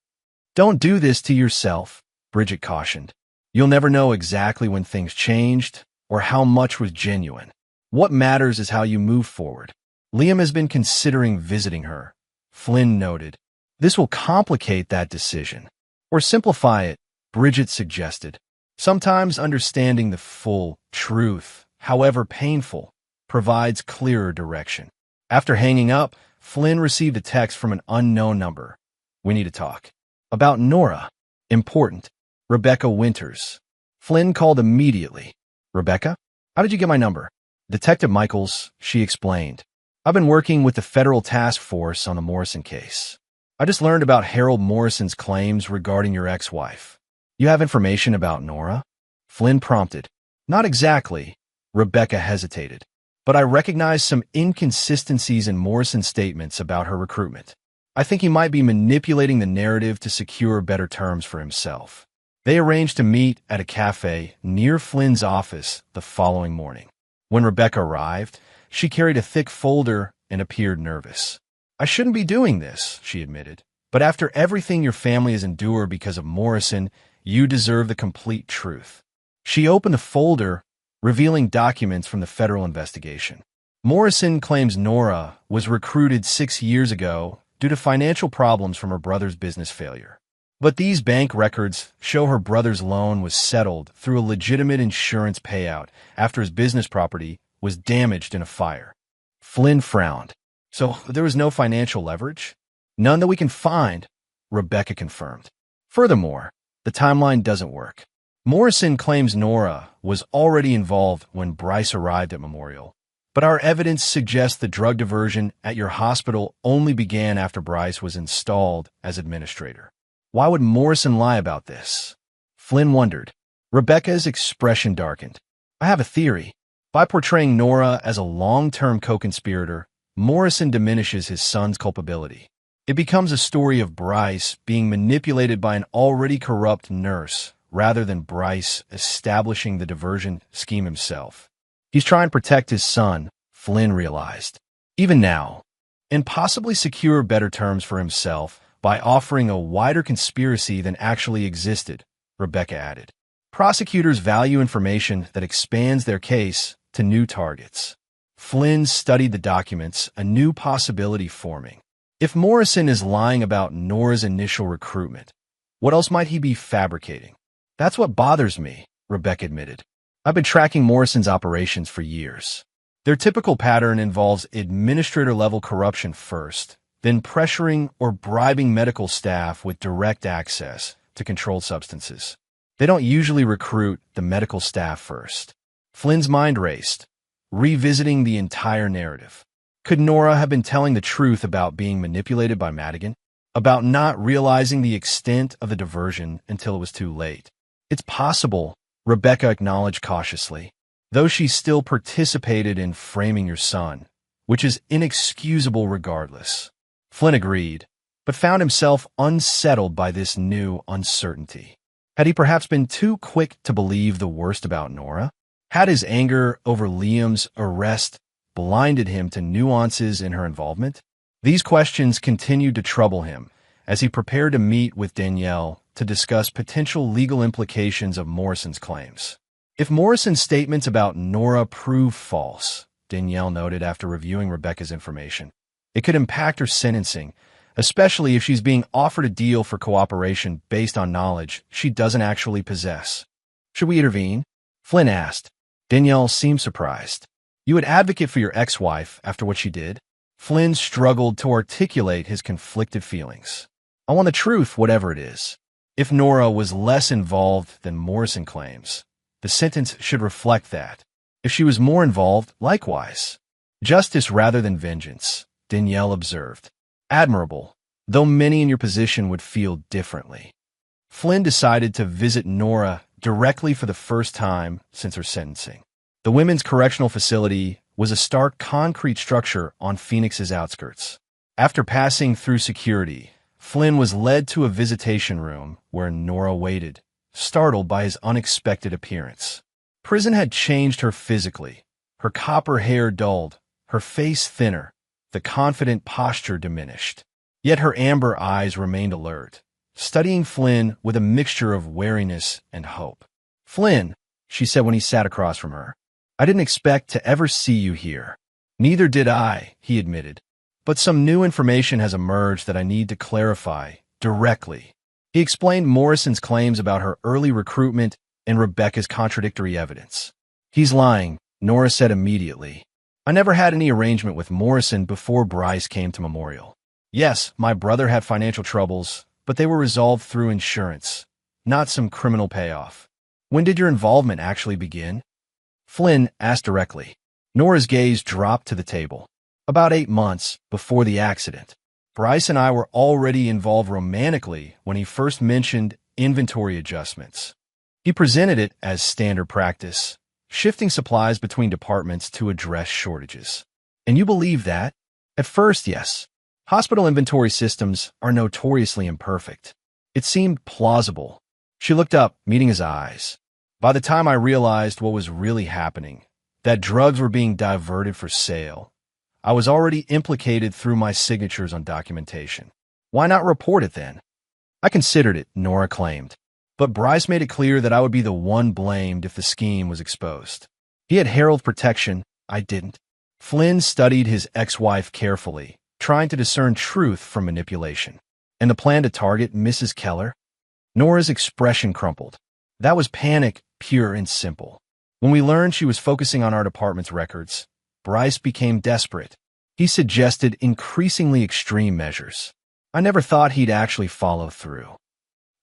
Don't do this to yourself, Bridget cautioned. You'll never know exactly when things changed or how much was genuine. What matters is how you move forward. Liam has been considering visiting her, Flynn noted. This will complicate that decision. Or simplify it, Bridget suggested. Sometimes understanding the full truth, however painful, provides clearer direction. After hanging up, Flynn received a text from an unknown number. We need to talk. About Nora. Important. Rebecca Winters. Flynn called immediately. Rebecca? How did you get my number? Detective Michaels, she explained. I've been working with the federal task force on the Morrison case. I just learned about Harold Morrison's claims regarding your ex-wife. You have information about Nora? Flynn prompted. Not exactly. Rebecca hesitated. But I recognize some inconsistencies in Morrison's statements about her recruitment. I think he might be manipulating the narrative to secure better terms for himself. They arranged to meet at a cafe near Flynn's office the following morning. When Rebecca arrived, she carried a thick folder and appeared nervous. I shouldn't be doing this, she admitted. But after everything your family has endured because of Morrison, you deserve the complete truth. She opened the folder, revealing documents from the federal investigation. Morrison claims Nora was recruited 6 years ago due to financial problems from her brother's business failure. But these bank records show her brother's loan was settled through a legitimate insurance payout after his business property was damaged in a fire. Flynn frowned. So there was no financial leverage? None that we can find, Rebecca confirmed. Furthermore, the timeline doesn't work. Morrison claims Nora was already involved when Bryce arrived at Memorial, but our evidence suggests the drug diversion at your hospital only began after Bryce was installed as administrator. Why would Morrison lie about this? Flynn wondered. Rebecca's expression darkened. I have a theory. By portraying Nora as a long-term co-conspirator, Morrison diminishes his son's culpability. It becomes a story of Bryce being manipulated by an already corrupt nurse rather than Bryce establishing the diversion scheme himself. He's trying to protect his son, Flynn realized. Even now, and possibly secure better terms for himself by offering a wider conspiracy than actually existed, Rebecca added. Prosecutors value information that expands their case to new targets. Flynn studied the documents, a new possibility forming. If Morrison is lying about Nora's initial recruitment, what else might he be fabricating? That's what bothers me, Rebecca admitted. I've been tracking Morrison's operations for years. Their typical pattern involves administrator-level corruption first, then pressuring or bribing medical staff with direct access to controlled substances. They don't usually recruit the medical staff first. Flynn's mind raced, revisiting the entire narrative. Could Nora have been telling the truth about being manipulated by Madigan? About not realizing the extent of the diversion until it was too late? It's possible, Rebecca acknowledged cautiously, though she still participated in framing your son, which is inexcusable regardless. Flynn agreed, but found himself unsettled by this new uncertainty. Had he perhaps been too quick to believe the worst about Nora? Had his anger over Liam's arrest blinded him to nuances in her involvement? These questions continued to trouble him as he prepared to meet with Danielle to discuss potential legal implications of Morrison's claims. If Morrison's statements about Nora prove false, Danielle noted after reviewing Rebecca's information, it could impact her sentencing, especially if she's being offered a deal for cooperation based on knowledge she doesn't actually possess. Should we intervene? Flynn asked. Danielle seemed surprised. You would advocate for your ex-wife after what she did? Flynn struggled to articulate his conflicted feelings. I want the truth, whatever it is. If Nora was less involved than Morrison claims, the sentence should reflect that. If she was more involved, likewise. Justice rather than vengeance, Danielle observed. Admirable, though many in your position would feel differently. Flynn decided to visit Nora directly for the first time since her sentencing. The women's correctional facility was a stark concrete structure on Phoenix's outskirts. After passing through security, Flynn was led to a visitation room where Nora waited, startled by his unexpected appearance. Prison had changed her physically. Her copper hair dulled, her face thinner, the confident posture diminished. Yet her amber eyes remained alert, studying Flynn with a mixture of wariness and hope. Flynn, she said when he sat across from her, I didn't expect to ever see you here. Neither did I, he admitted. But some new information has emerged that I need to clarify directly. He explained Morrison's claims about her early recruitment and Rebecca's contradictory evidence. He's lying, Nora said immediately. I never had any arrangement with Morrison before Bryce came to Memorial. Yes, my brother had financial troubles, but they were resolved through insurance, not some criminal payoff. When did your involvement actually begin? Flynn asked directly. Nora's gaze dropped to the table. About 8 months before the accident. Bryce and I were already involved romantically when he first mentioned inventory adjustments. He presented it as standard practice, shifting supplies between departments to address shortages. And you believe that? At first, yes. Hospital inventory systems are notoriously imperfect. It seemed plausible. She looked up, meeting his eyes. By the time I realized what was really happening, that drugs were being diverted for sale, I was already implicated through my signatures on documentation. Why not report it then? I considered it, Nora claimed. But Bryce made it clear that I would be the one blamed if the scheme was exposed. He had heralded protection, I didn't. Flynn studied his ex-wife carefully, trying to discern truth from manipulation. And the plan to target Mrs. Keller? Nora's expression crumpled. That was panic, pure and simple. When we learned she was focusing on our department's records, Bryce became desperate. He suggested increasingly extreme measures. I never thought he'd actually follow through.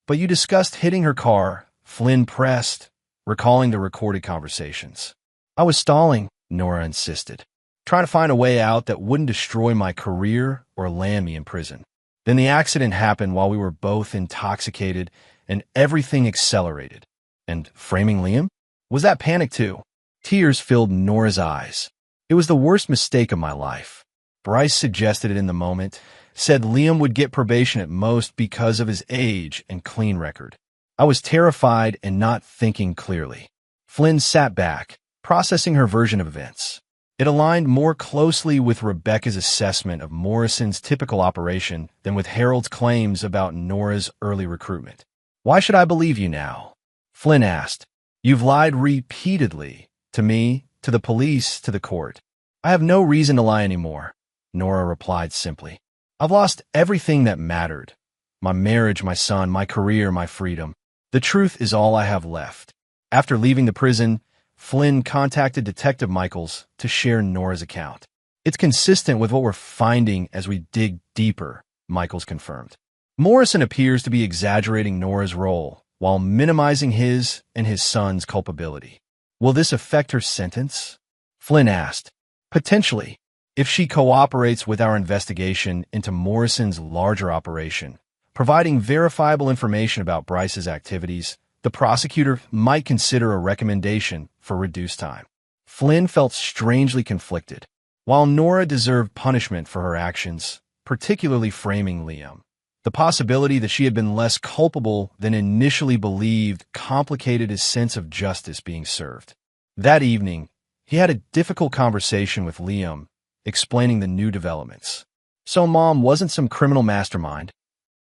But you discussed hitting her car, Flynn pressed, recalling the recorded conversations. I was stalling, Nora insisted, trying to find a way out that wouldn't destroy my career or land me in prison. Then the accident happened while we were both intoxicated and everything accelerated. And framing Liam? Was that panic too? Tears filled Nora's eyes. It was the worst mistake of my life. Bryce suggested it in the moment, said Liam would get probation at most because of his age and clean record. I was terrified and not thinking clearly. Flynn sat back, processing her version of events. It aligned more closely with Rebecca's assessment of Morrison's typical operation than with Harold's claims about Nora's early recruitment. Why should I believe you now? Flynn asked. You've lied repeatedly. To me, to the police, to the court. I have no reason to lie anymore, Nora replied simply. I've lost everything that mattered. My marriage, my son, my career, my freedom. The truth is all I have left. After leaving the prison, Flynn contacted Detective Michaels to share Nora's account. It's consistent with what we're finding as we dig deeper, Michaels confirmed. Morrison appears to be exaggerating Nora's role while minimizing his and his son's culpability. Will this affect her sentence? Flynn asked. Potentially, if she cooperates with our investigation into Morrison's larger operation, providing verifiable information about Bryce's activities, the prosecutor might consider a recommendation for reduced time. Flynn felt strangely conflicted. While Nora deserved punishment for her actions, particularly framing Liam, the possibility that she had been less culpable than initially believed complicated his sense of justice being served. That evening, he had a difficult conversation with Liam, explaining the new developments. So Mom wasn't some criminal mastermind.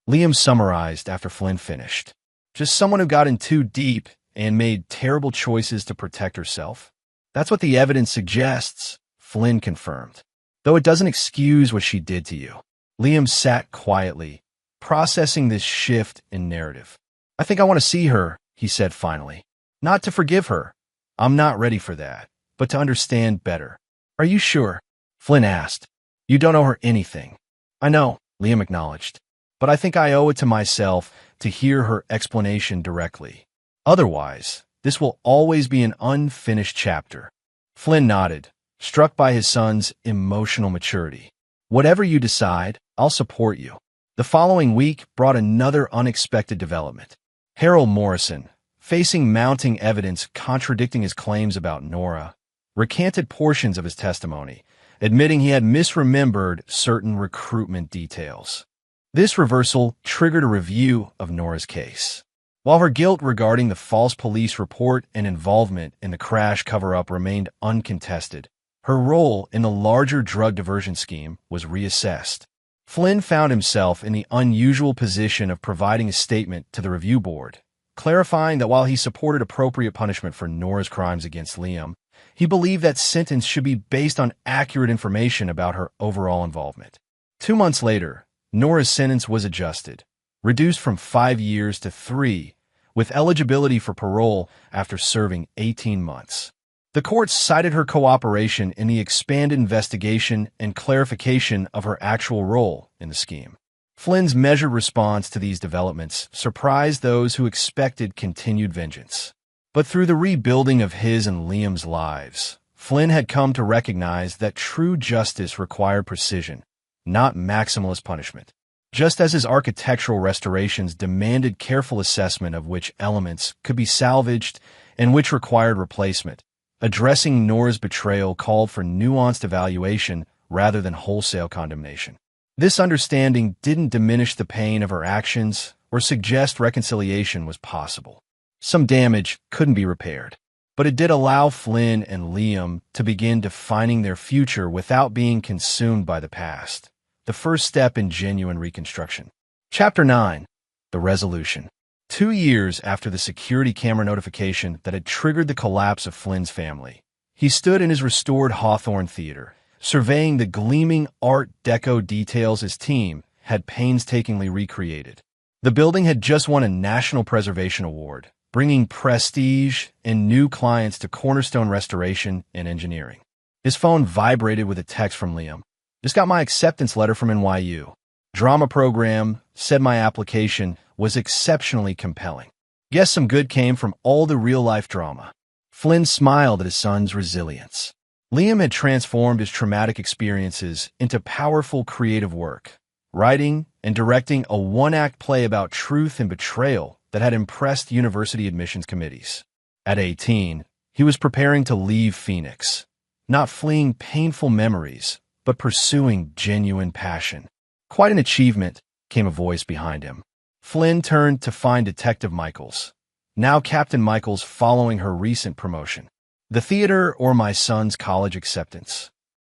Liam summarized after Flynn finished. Just someone who got in too deep and made terrible choices to protect herself. That's what the evidence suggests, Flynn confirmed. Though it doesn't excuse what she did to you. Liam sat quietly, processing this shift in narrative. I think I want to see her, he said finally. Not to forgive her. I'm not ready for that, but to understand better. Are you sure? Flynn asked. You don't owe her anything. I know, Liam acknowledged. But I think I owe it to myself to hear her explanation directly. Otherwise, this will always be an unfinished chapter. Flynn nodded, struck by his son's emotional maturity. Whatever you decide, I'll support you. The following week brought another unexpected development. Harold Morrison, facing mounting evidence contradicting his claims about Nora, recanted portions of his testimony, admitting he had misremembered certain recruitment details. This reversal triggered a review of Nora's case. While her guilt regarding the false police report and involvement in the crash cover-up remained uncontested, her role in the larger drug diversion scheme was reassessed. Flynn found himself in the unusual position of providing a statement to the review board, clarifying that while he supported appropriate punishment for Nora's crimes against Liam, he believed that sentence should be based on accurate information about her overall involvement. 2 months later, Nora's sentence was adjusted, reduced from 5 years to 3, with eligibility for parole after serving 18 months. The court cited her cooperation in the expanded investigation and clarification of her actual role in the scheme. Flynn's measured response to these developments surprised those who expected continued vengeance. But through the rebuilding of his and Liam's lives, Flynn had come to recognize that true justice required precision, not maximalist punishment. Just as his architectural restorations demanded careful assessment of which elements could be salvaged and which required replacement, addressing Nora's betrayal called for nuanced evaluation rather than wholesale condemnation. This understanding didn't diminish the pain of her actions or suggest reconciliation was possible. Some damage couldn't be repaired, but it did allow Flynn and Liam to begin defining their future without being consumed by the past, the first step in genuine reconstruction. Chapter 9. The Resolution. 2 years after the security camera notification that had triggered the collapse of Flynn's family, he stood in his restored Hawthorne Theater, surveying the gleaming Art Deco details his team had painstakingly recreated. The building had just won a National Preservation Award, bringing prestige and new clients to Cornerstone Restoration and Engineering. His phone vibrated with a text from Liam. Just got my acceptance letter from NYU. Drama program said my application was exceptionally compelling. Guess some good came from all the real-life drama. Flynn smiled at his son's resilience. Liam had transformed his traumatic experiences into powerful creative work, writing and directing a one-act play about truth and betrayal that had impressed university admissions committees. At 18, he was preparing to leave Phoenix, not fleeing painful memories, but pursuing genuine passion. Quite an achievement, came a voice behind him. Flynn turned to find Detective Michaels, now Captain Michaels, following her recent promotion. The theater or my son's college acceptance?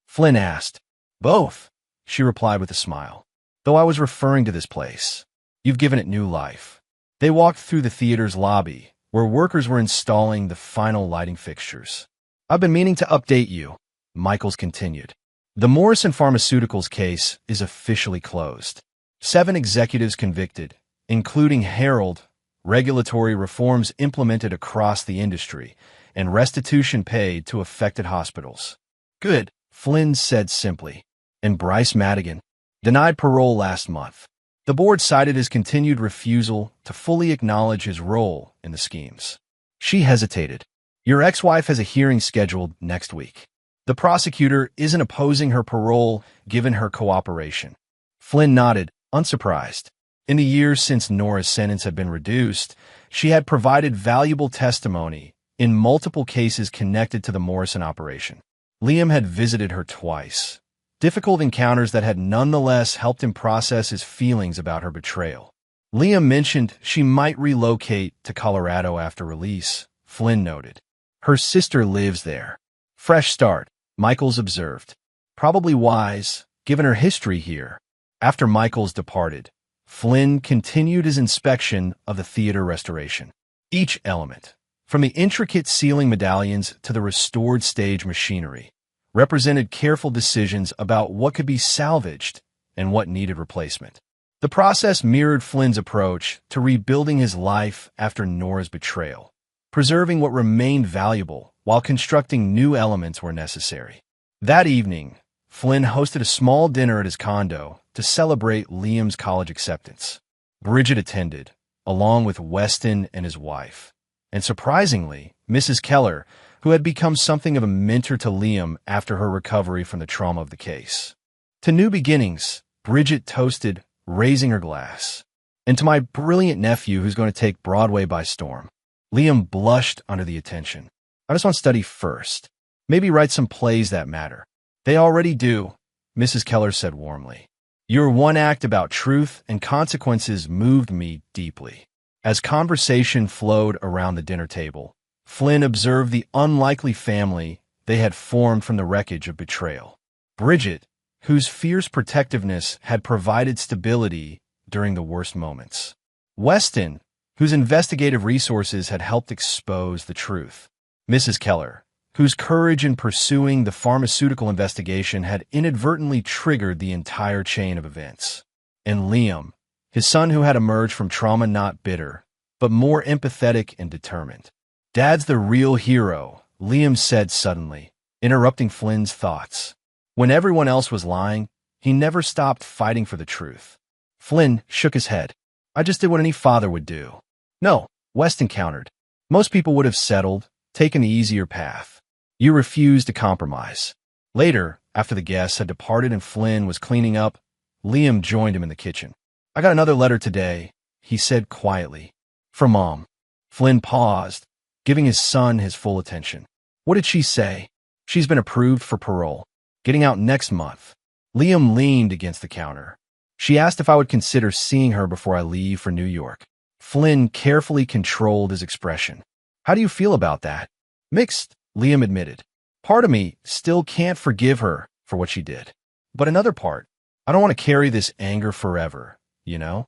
Flynn asked. Both, she replied with a smile. Though I was referring to this place. You've given it new life. They walked through the theater's lobby, where workers were installing the final lighting fixtures. I've been meaning to update you, Michaels continued. The Morrison Pharmaceuticals case is officially closed. 7 executives convicted, including Harold, regulatory reforms implemented across the industry, and restitution paid to affected hospitals. Good, Flynn said simply. And Bryce Madigan denied parole last month. The board cited his continued refusal to fully acknowledge his role in the schemes. She hesitated. Your ex-wife has a hearing scheduled next week. The prosecutor isn't opposing her parole given her cooperation. Flynn nodded, unsurprised. In the years since Nora's sentence had been reduced, she had provided valuable testimony in multiple cases connected to the Morrison operation. Liam had visited her twice. Difficult encounters that had nonetheless helped him process his feelings about her betrayal. Liam mentioned she might relocate to Colorado after release, Flynn noted. Her sister lives there. Fresh start, Michaels observed. Probably wise, given her history here. After Michaels departed, Flynn continued his inspection of the theater restoration. Each element, from the intricate ceiling medallions to the restored stage machinery, represented careful decisions about what could be salvaged and what needed replacement. The process mirrored Flynn's approach to rebuilding his life after Nora's betrayal, preserving what remained valuable while constructing new elements where necessary. That evening, Flynn hosted a small dinner at his condo to celebrate Liam's college acceptance. Bridget attended, along with Weston and his wife, and surprisingly, Mrs. Keller, who had become something of a mentor to Liam after her recovery from the trauma of the case. To new beginnings, Bridget toasted, raising her glass. And to my brilliant nephew who's going to take Broadway by storm. Liam blushed under the attention. I just want to study first. Maybe write some plays that matter. They already do, Mrs. Keller said warmly. Your one act about truth and consequences moved me deeply. As conversation flowed around the dinner table, Flynn observed the unlikely family they had formed from the wreckage of betrayal. Bridget, whose fierce protectiveness had provided stability during the worst moments. Weston, whose investigative resources had helped expose the truth. Mrs. Keller, whose courage in pursuing the pharmaceutical investigation had inadvertently triggered the entire chain of events. And Liam, his son who had emerged from trauma not bitter, but more empathetic and determined. Dad's the real hero, Liam said suddenly, interrupting Flynn's thoughts. When everyone else was lying, he never stopped fighting for the truth. Flynn shook his head. I just did what any father would do. No, Weston countered. Most people would have settled, taken the easier path. You refused to compromise. Later, after the guests had departed and Flynn was cleaning up, Liam joined him in the kitchen. I got another letter today, he said quietly. From Mom. Flynn paused, giving his son his full attention. What did she say? She's been approved for parole. Getting out next month. Liam leaned against the counter. She asked if I would consider seeing her before I leave for New York. Flynn carefully controlled his expression. How do you feel about that? Mixed, Liam admitted. Part of me still can't forgive her for what she did. But another part, I don't want to carry this anger forever, you know?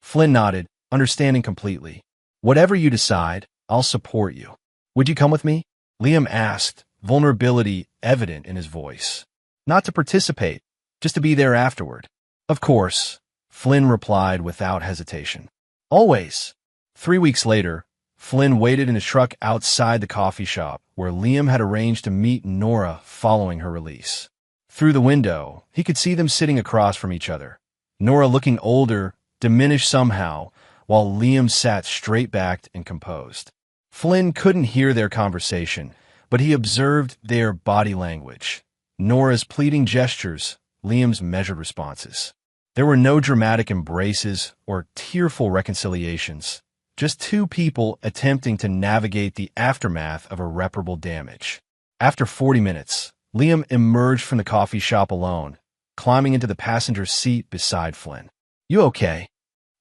Flynn nodded, understanding completely. Whatever you decide, I'll support you. Would you come with me? Liam asked, vulnerability evident in his voice. Not to participate, just to be there afterward. Of course, Flynn replied without hesitation. Always. 3 weeks later, Flynn waited in his truck outside the coffee shop where Liam had arranged to meet Nora following her release. Through the window, he could see them sitting across from each other, Nora looking older, diminished somehow, while Liam sat straight-backed and composed. Flynn couldn't hear their conversation, but he observed their body language. Nora's pleading gestures, Liam's measured responses. There were no dramatic embraces or tearful reconciliations, just two people attempting to navigate the aftermath of irreparable damage. After 40 minutes, Liam emerged from the coffee shop alone, climbing into the passenger seat beside Flynn. "You okay?"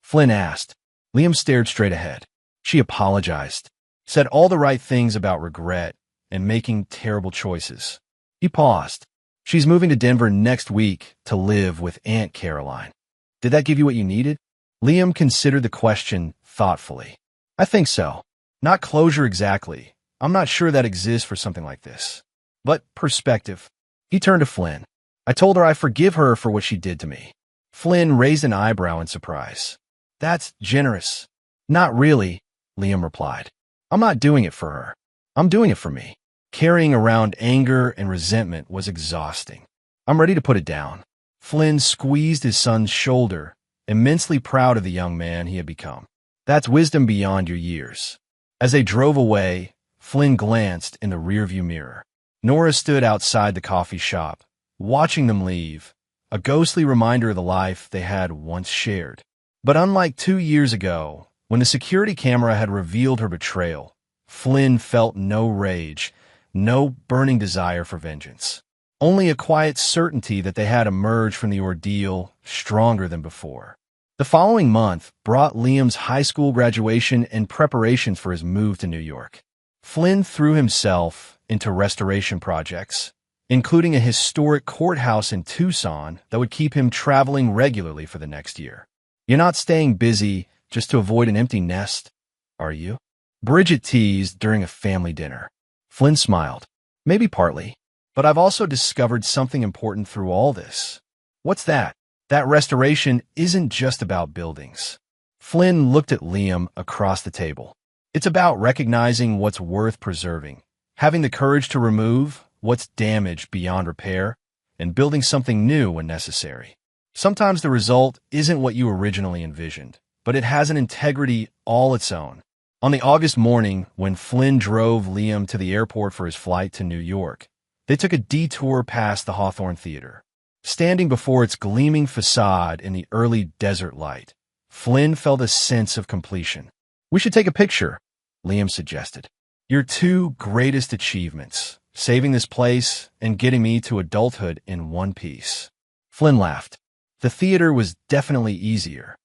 Flynn asked. Liam stared straight ahead. She apologized, said all the right things about regret and making terrible choices. He paused. "She's moving to Denver next week to live with Aunt Caroline. Did that give you what you needed?" Liam considered the question thoughtfully. "I think so. Not closure exactly. I'm not sure that exists for something like this. But perspective." He turned to Flynn. "I told her I forgive her for what she did to me." Flynn raised an eyebrow in surprise. "That's generous." "Not really," Liam replied. "I'm not doing it for her. I'm doing it for me." Carrying around anger and resentment was exhausting. "I'm ready to put it down." Flynn squeezed his son's shoulder, immensely proud of the young man he had become. "That's wisdom beyond your years." As they drove away, Flynn glanced in the rearview mirror. Nora stood outside the coffee shop, watching them leave, a ghostly reminder of the life they had once shared. But unlike 2 years ago, when the security camera had revealed her betrayal, Flynn felt no rage, no burning desire for vengeance. Only a quiet certainty that they had emerged from the ordeal stronger than before. The following month brought Liam's high school graduation and preparations for his move to New York. Flynn threw himself into restoration projects, including a historic courthouse in Tucson that would keep him traveling regularly for the next year. "You're not staying busy just to avoid an empty nest, are you?" Bridget teased during a family dinner. Flynn smiled. "Maybe partly, but I've also discovered something important through all this." "What's that?" "That restoration isn't just about buildings." Flynn looked at Liam across the table. "It's about recognizing what's worth preserving, having the courage to remove what's damaged beyond repair, and building something new when necessary. Sometimes the result isn't what you originally envisioned, but it has an integrity all its own." On the August morning, when Flynn drove Liam to the airport for his flight to New York, they took a detour past the Hawthorne Theater. Standing before its gleaming facade in the early desert light, Flynn felt a sense of completion. "We should take a picture," Liam suggested. "Your two greatest achievements, saving this place and getting me to adulthood in one piece." Flynn laughed. The theater was definitely easier.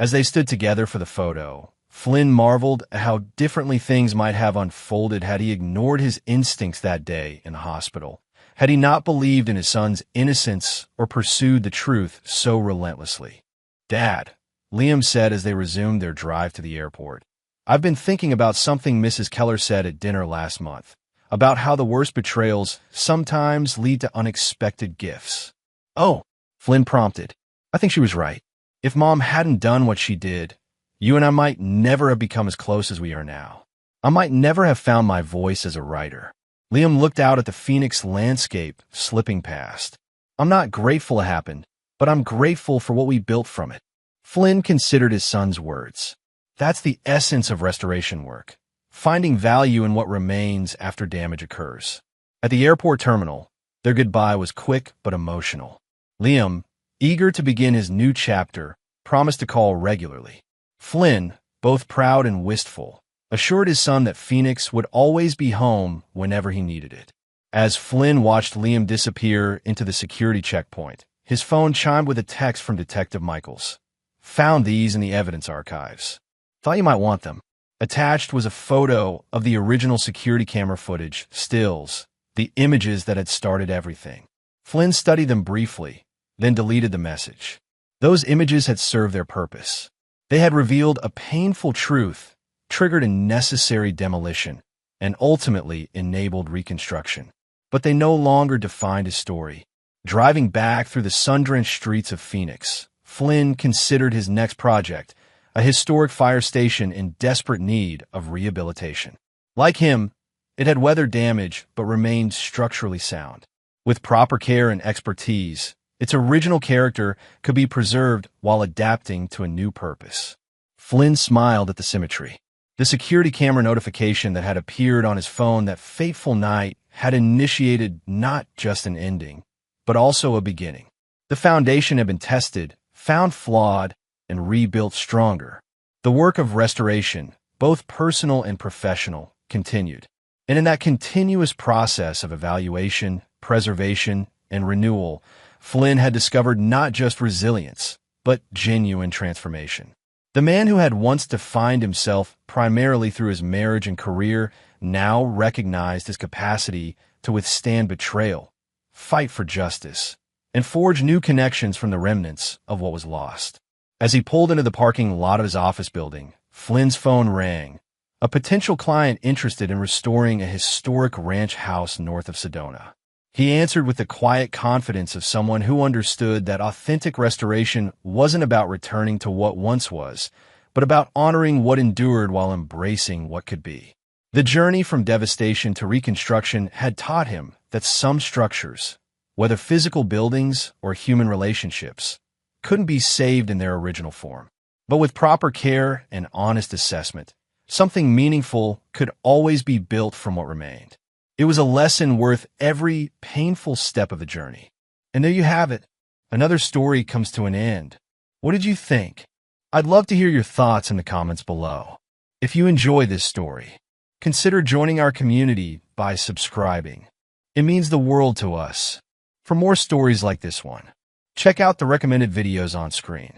As they stood together for the photo, Flynn marveled at how differently things might have unfolded had he ignored his instincts that day in the hospital, had he not believed in his son's innocence or pursued the truth so relentlessly. "Dad," Liam said as they resumed their drive to the airport, "I've been thinking about something Mrs. Keller said at dinner last month, about how the worst betrayals sometimes lead to unexpected gifts." "Oh," Flynn prompted. "I think she was right. If Mom hadn't done what she did, you and I might never have become as close as we are now. I might never have found my voice as a writer." Liam looked out at the Phoenix landscape slipping past. "I'm not grateful it happened, but I'm grateful for what we built from it." Flynn considered his son's words. That's the essence of restoration work, finding value in what remains after damage occurs. At the airport terminal, their goodbye was quick but emotional. Liam, eager to begin his new chapter, promised to call regularly. Flynn, both proud and wistful, assured his son that Phoenix would always be home whenever he needed it. As Flynn watched Liam disappear into the security checkpoint, his phone chimed with a text from Detective Michaels. "Found these in the evidence archives. Thought you might want them." Attached was a photo of the original security camera footage, stills, the images that had started everything. Flynn studied them briefly, then deleted the message. Those images had served their purpose. They had revealed a painful truth, triggered a necessary demolition, and ultimately enabled reconstruction. But they no longer defined his story. Driving back through the sun-drenched streets of Phoenix, Flynn considered his next project, a historic fire station in desperate need of rehabilitation. Like him, it had weathered damage but remained structurally sound. With proper care and expertise, its original character could be preserved while adapting to a new purpose. Flynn smiled at the symmetry. The security camera notification that had appeared on his phone that fateful night had initiated not just an ending, but also a beginning. The foundation had been tested, found flawed, and rebuilt stronger. The work of restoration, both personal and professional, continued. And in that continuous process of evaluation, preservation, and renewal, Flynn had discovered not just resilience, but genuine transformation. The man who had once defined himself primarily through his marriage and career now recognized his capacity to withstand betrayal, fight for justice, and forge new connections from the remnants of what was lost. As he pulled into the parking lot of his office building, Flynn's phone rang. A potential client interested in restoring a historic ranch house north of Sedona. He answered with the quiet confidence of someone who understood that authentic restoration wasn't about returning to what once was, but about honoring what endured while embracing what could be. The journey from devastation to reconstruction had taught him that some structures, whether physical buildings or human relationships, couldn't be saved in their original form. But with proper care and honest assessment, something meaningful could always be built from what remained. It was a lesson worth every painful step of the journey. And there you have it. Another story comes to an end. What did you think? I'd love to hear your thoughts in the comments below. If you enjoy this story, consider joining our community by subscribing. It means the world to us. For more stories like this one, check out the recommended videos on screen.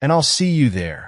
And I'll see you there.